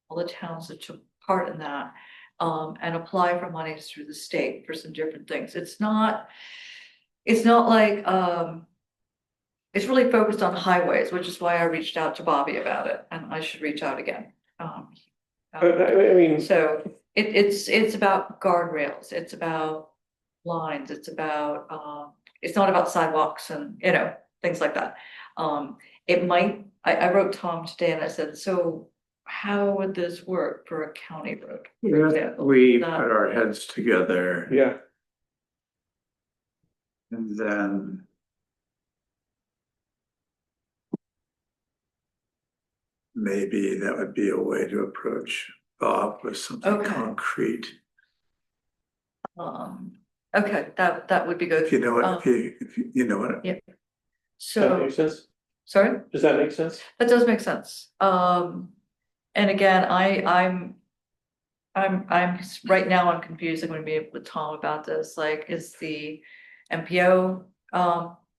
all the towns that took part in that, and apply for money through the state for some different things. It's not like, it's really focused on highways, which is why I reached out to Bobby about it, and I should reach out again. I mean, So it's about guardrails, it's about lines, it's about, it's not about sidewalks and, you know, things like that. It might, I wrote Tom today and I said, so how would this work for a county road? for example? We Not- put our heads together yeah, and then maybe that would be a way to approach Bob with something Okay. concrete. Okay, that would be good. If you know what, if you know what, does that So, make sense? sorry? Does that make sense? That does make sense. And again, I'm right now I'm confused. I'm gonna be with Tom about this. Like, is the MPO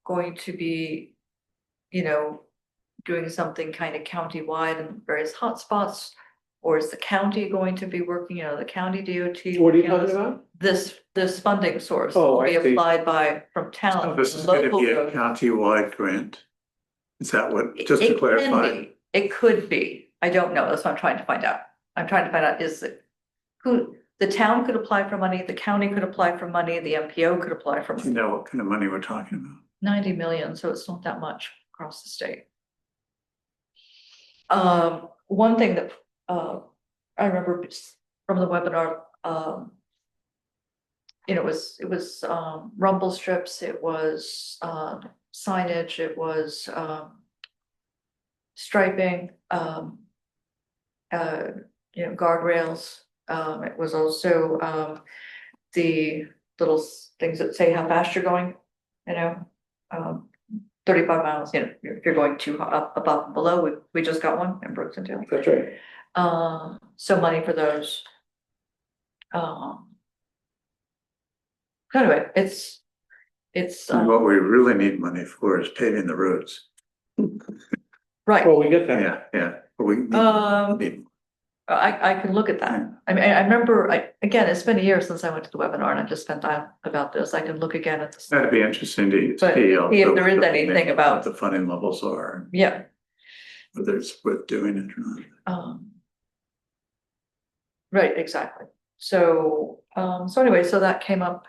going to be, you know, doing something kind of county-wide in various hotspots? Or is the county going to be working, you know, the county DOT? What are you working on talking this? about? This funding source Oh, will I be see. applied from town. so this is gonna local be a roads. county-wide grant. Is that what, just It to can clarify? be. It could be. I don't know. That's what I'm trying to find out. I'm trying to find out is it who, the town could apply for money, the county could apply for money, the MPO could apply for Do you money. know what kind of money we're talking about? 90 million, so it's not that much across the state. One thing that I remember from the webinar, you know, it was rumble strips, it was signage, it was striping, you know, guardrails. It was also the little things that say how fast you're going, you know, 35 miles, you know, if you're going too up, above and below, we just got one in Brooksonville. That's right. So money for those. Anyway, it's. And what we really need money for is paving the roads. Right, Well, we get that. Yeah, but we need, Um, need- I can look at that. I mean, I remember, again, it's been a year since I went to the webinar and I just spent time about this. I can look again at this. that'd be interesting to But see. see also if there is what anything about- the funding levels are, Yeah, whether it's worth doing it or not. right, exactly. So, so anyway, so that came up,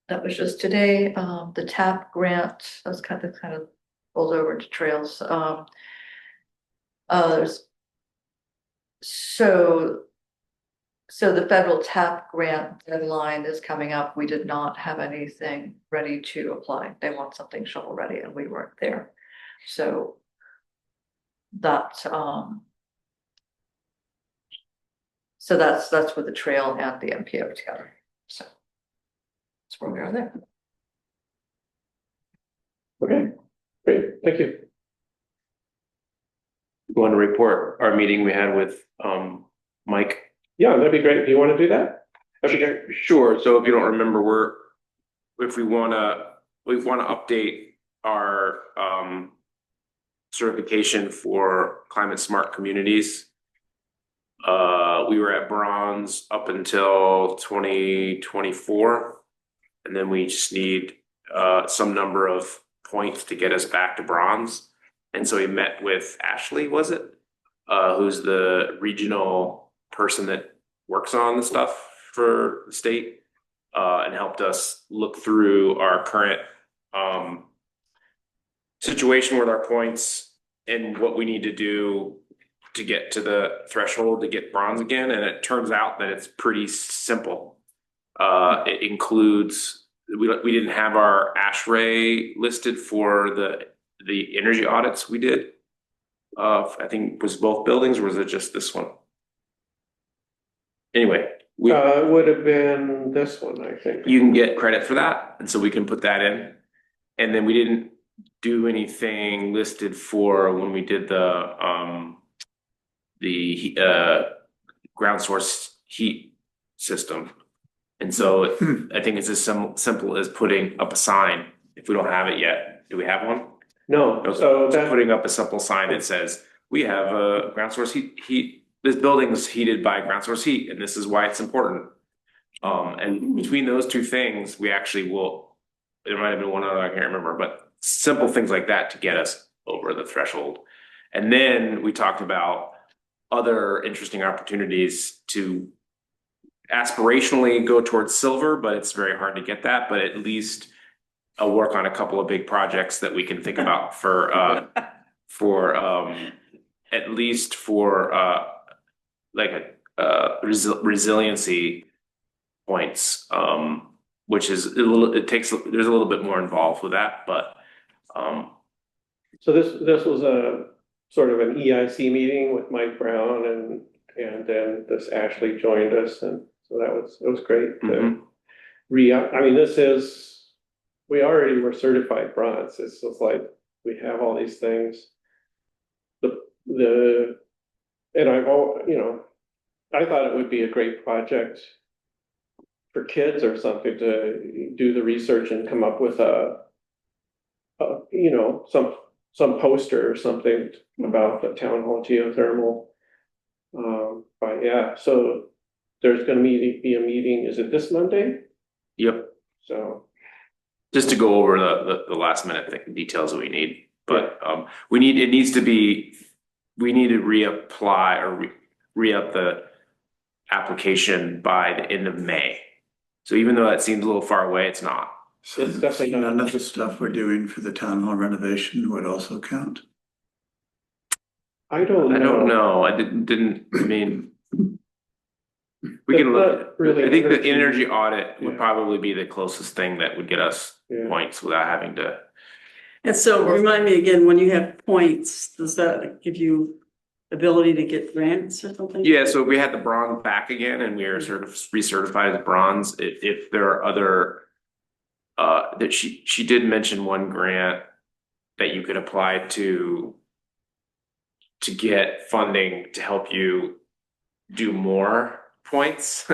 that was just today, the TAP grant, that was kind of rolled over into trails, there's. So the federal TAP grant deadline is coming up. We did not have anything ready to apply. They want something shovel ready and we weren't there. So that, so that's with the trail and the MPO together. So that's where we are there. Okay, great, thank you. You want to report our meeting we had with Mike? Yeah, that'd be great. Do you want to do that? That'd be great. Sure. So if you don't remember, if we wanna update our certification for climate smart communities. We were at bronze up until 2024. And then we just need some number of points to get us back to bronze. And so we met with Ashley, was it? Who's the regional person that works on the stuff for the state, and helped us look through our current situation with our points and what we need to do to get to the threshold to get bronze again. And it turns out that it's pretty simple. It includes, we didn't have our ASHRAE listed for the energy audits we did. I think was both buildings, or was it just this one? Anyway, It would have been this one, I think. you can get credit for that, and so we can put that in. And then we didn't do anything listed for when we did the ground source heat system. And so I think it's as simple as putting up a sign if we don't have it yet. Do we have one? No, so that, Putting up a simple sign that says, we have a ground source heat, this building is heated by ground source heat, and this is why it's important. And between those two things, we actually will, there might have been one other, I can't remember, but simple things like that to get us over the threshold. And then we talked about other interesting opportunities to aspirationally go towards silver, but it's very hard to get that, but at least work on a couple of big projects that we can think about for at least for like a resiliency points, which is a little, there's a little bit more involved with that, but so this was a sort of an EIC meeting with Mike Brown and then this Ashley joined us, and so it was great to I mean, we already were certified bronze. It's just like we have all these things. And I've all, I thought it would be a great project for kids or something to do the research and come up with some poster or something about the town hall geothermal. But yeah, so there's gonna be a meeting, is it this Monday? yep. So, Just to go over the last minute details that we need, but we need to reapply or re-up the application by the end of May. So even though that seems a little far away, it's not. So It's definitely not- none of the stuff we're doing for the town hall renovation would also count. I don't know. I mean. We can It's look, not really I think the energy- energy audit would Yeah. probably be the closest thing that would get us Yeah. points without having to. And so remind me again, when you have points, does that give you ability to get grants or something? Yeah, so we had the bronze back again and we are sort of recertified as bronze. If there are other. That she did mention one grant that you could apply to get funding to help you do more points.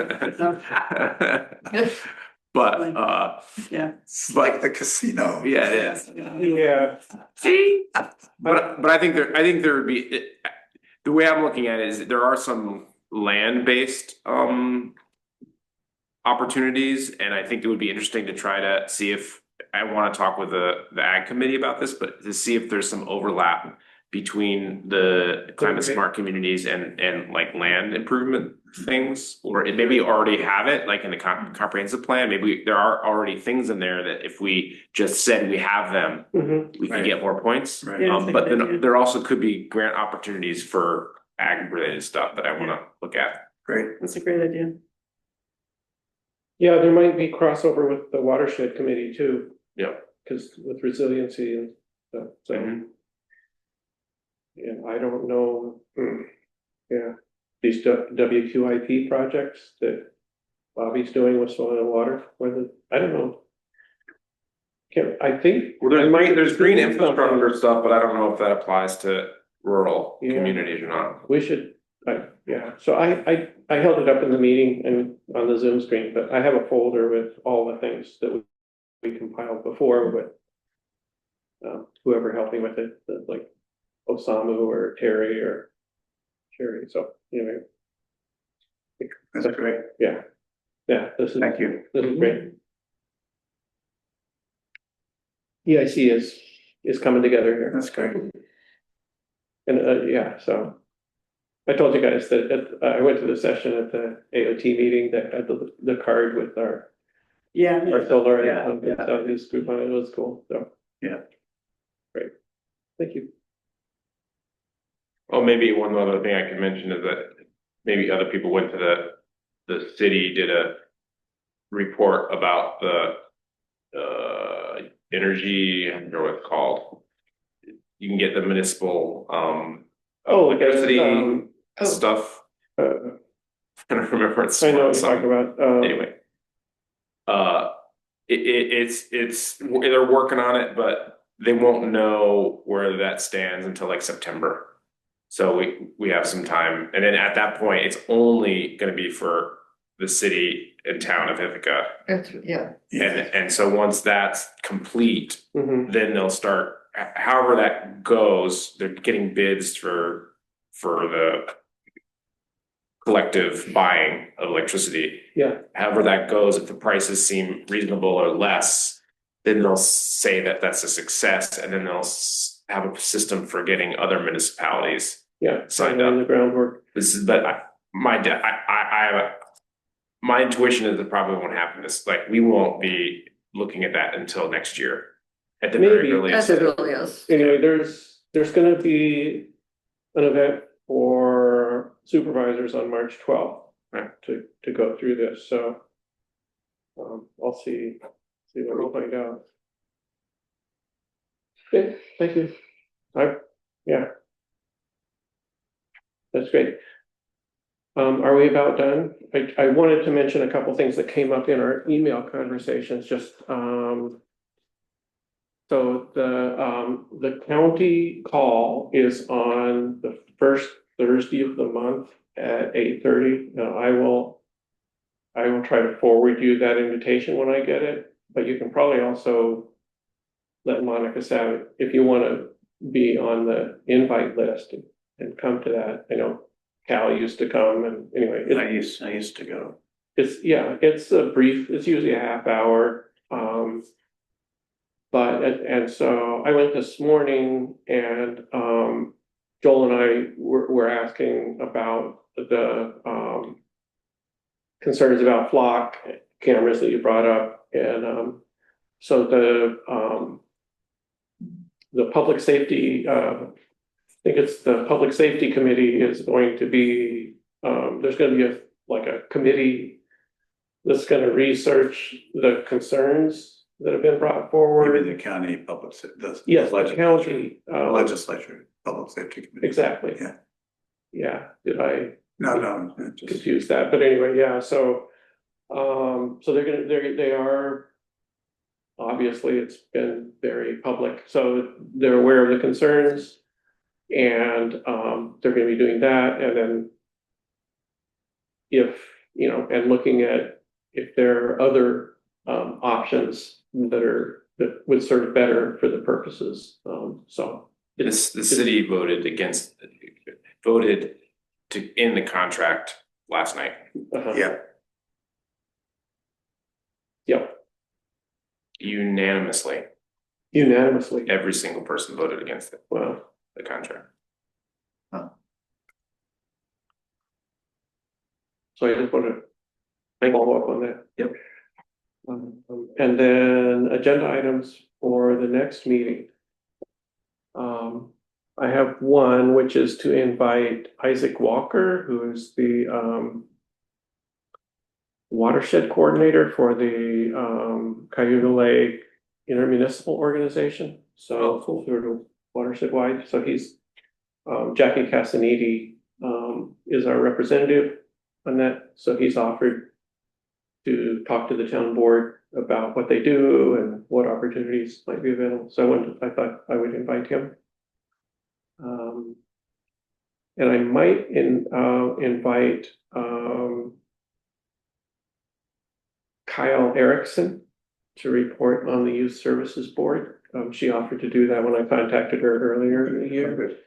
But Yeah. It's like the casino. yeah, it is. Yeah, See, but I think there would be, the way I'm looking at it is there are some land-based opportunities, and I think it would be interesting to try to see if, I want to talk with the ag committee about this, but to see if there's some overlap between the climate smart communities and like land improvement things, or it maybe already have it, like in the comprehensive plan, maybe there are already things in there that if we just said we have them, we can Right. get more points. Right. Yeah, that's a But good then idea. there also could be grant opportunities for ag related stuff that I want to look at. Great. That's a great idea. yeah, there might be crossover with the watershed committee too. Yeah. Cause with resiliency and stuff, so. Mhm. Yeah, I don't know, yeah, these WQIP projects that Bobby's doing with soil and water, whether, I don't know. I think. Well, there's green something. infrastructure stuff, but I don't know if that applies to rural Yeah. communities or not. We should, yeah, so I held it up in the meeting and on the Zoom screen, but I have a folder with all the things that we compiled before with. Whoever helped me with it, like Osamu or Terry or Sherry, so anyway, That's great. Yeah, this is. Thank you. This is great. EIC is coming together here. That's great. And, yeah, so. I told you guys that, I went to the session at the AOT meeting that had the card with our Yeah. solar Yeah, and so his group on it. It was cool, so. Yeah. Great, thank you. Well, maybe one other thing I could mention is that maybe other people went to the city, did a report about the energy, I don't know what it's called. You can get the municipal electricity stuff. I don't remember it's. I know what you're talking about. Anyway. It's they're working on it, but they won't know where that stands until like September. So we have some time, and then at that point, it's only gonna be for the city and town of Ithaca. Yeah, And so once that's complete, Mhm. then they'll start, however that goes, they're getting bids for the collective buying of electricity. Yeah. However that goes, if the prices seem reasonable or less, then they'll say that that's a success, and then they'll have a system for getting other municipalities Yeah. signed On up. the groundwork. This is, but my intuition is it probably won't happen. This, like, we won't be looking at that until next year. At the very Maybe. earliest. as it really is. Anyway, there's gonna be an event for supervisors on March 12th. Right. To go through this, so. I'll see what we'll find out. Okay, thank you. Yeah. That's great. Are we about done? I wanted to mention a couple things that came up in our email conversations, just, so the county call is on the first Thursday of the month at 8:30. Now, I will try to forward you that invitation when I get it, but you can probably also let Monica Savage, if you wanna be on the invite list and come to that. I know Cal used to come, and anyway. I used to go. It's a brief, it's usually a half hour, and so I went this morning and, Joel and I were asking about the, concerns about flock cameras that you brought up, and, so the public safety, I think it's the Public Safety Committee is going to be, there's gonna be a committee that's gonna research the concerns that have been brought forward. Maybe the county public, Yes, the county, legislature, public safety committee. exactly. Yeah. Yeah, did I No, just, confuse that? But anyway, yeah, so, so they are, obviously, it's been very public, so they're aware of the concerns. And, they're gonna be doing that, and then if, and looking at if there are other, options that would serve better for the purposes, so. The city voted to end the contract last night. yeah, Yep, Unanimously, unanimously, every single person voted against it, well, the contract. so I just want to follow up on that. Yep. And then agenda items for the next meeting. I have one, which is to invite Isaac Walker, who is the watershed coordinator for the Cayuga Lake Intermunicipal Organization. So sort of watershed wide. So he's Jackie Casanidi is our representative on that. So he's offered to talk to the town board about what they do and what opportunities might be available. So I thought I would invite him. And I might invite Kyle Erickson to report on the Youth Services Board. She offered to do that when I contacted her earlier in the year.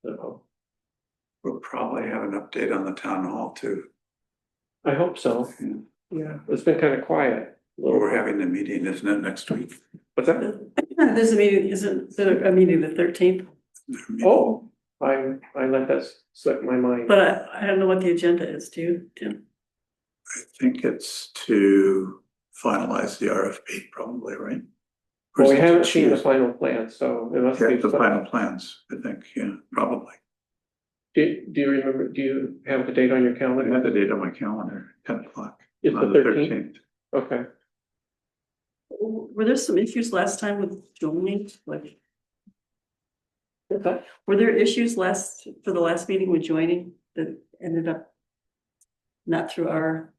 So We'll probably have an update on the town hall too. I hope so. Yeah, it's been kind of quiet. a little We're bit. having the meeting, isn't it, next week? What's that? There's a meeting, isn't there a meeting the 13th? Oh, I let that slip my mind. But I don't know what the agenda is, do you, Tim? I think it's to finalize the RFP probably, right? Or Well, is we it to haven't seen the choose? final plan, so it must Yeah, be. the final plans, I think, yeah, probably. Do you remember, do you have the date on your I calendar? had the date on my calendar, 10 o'clock. It's on the 13th? Okay. Were there some issues last time with joining, like, What's that? were there issues for the last meeting with joining that ended up not through our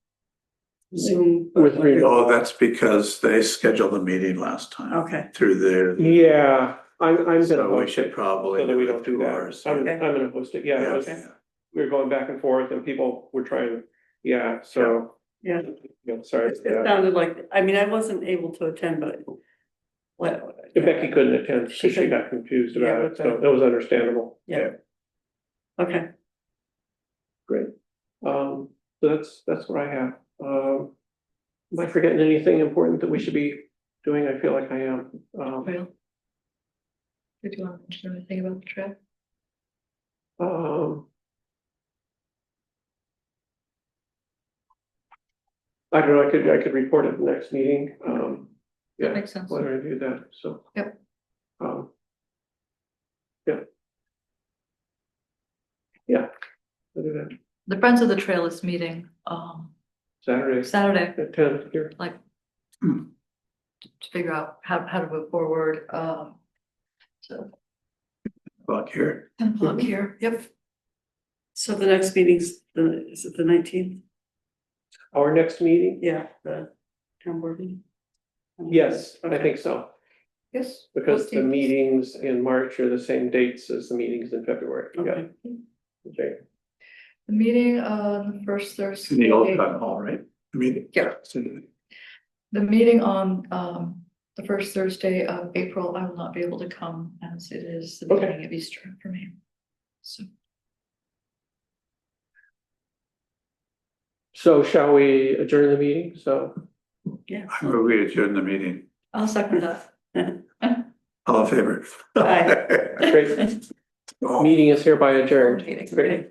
Zoom? but With remote. Oh, that's because they scheduled the meeting last time. Okay. Through their. Yeah, I'm gonna So we host should it, probably. so that we do it don't do through that. ours. I'm Okay. gonna host it, yeah. Yeah, it was- okay. We were going back and forth and people were trying, yeah, so. Yeah. Yeah, sorry. It sounded like, I mean, I wasn't able to attend, but. What? Becky couldn't attend She because she couldn't. got confused Yeah, about it, with so the- it was understandable. Yeah. Okay. Great. So that's what I have. Am I forgetting anything important that we should be doing? I feel like I am. Trail. Did you want to mention anything about the trail? I don't know, I could report at the next meeting. Yeah, Makes sense. why don't I do that? So. Yep. Yeah. Yeah. I'll do that. The Friends of the Trail is meeting, Saturday Saturday, at 10 here. like. To figure out how to move forward, so Clock here. 10 o'clock here, yep. So the next meeting's is it the 19th? Our next meeting? Yeah, the town board meeting. Yes, I think so, Yes. because the 14th. meetings in March are the same dates as the meetings in February. Yeah. Okay. Okay. The meeting on the first Thursday. In the old town hall, right? I mean. Yeah. The meeting on the first Thursday of April, I will not be able to come as it is the Okay. beginning of Easter for me. So So shall we adjourn the meeting? So, Yeah. I move we adjourn the meeting. I'll second that. All in favor? Aye. great. Meeting is hereby adjourned. Meeting. Great.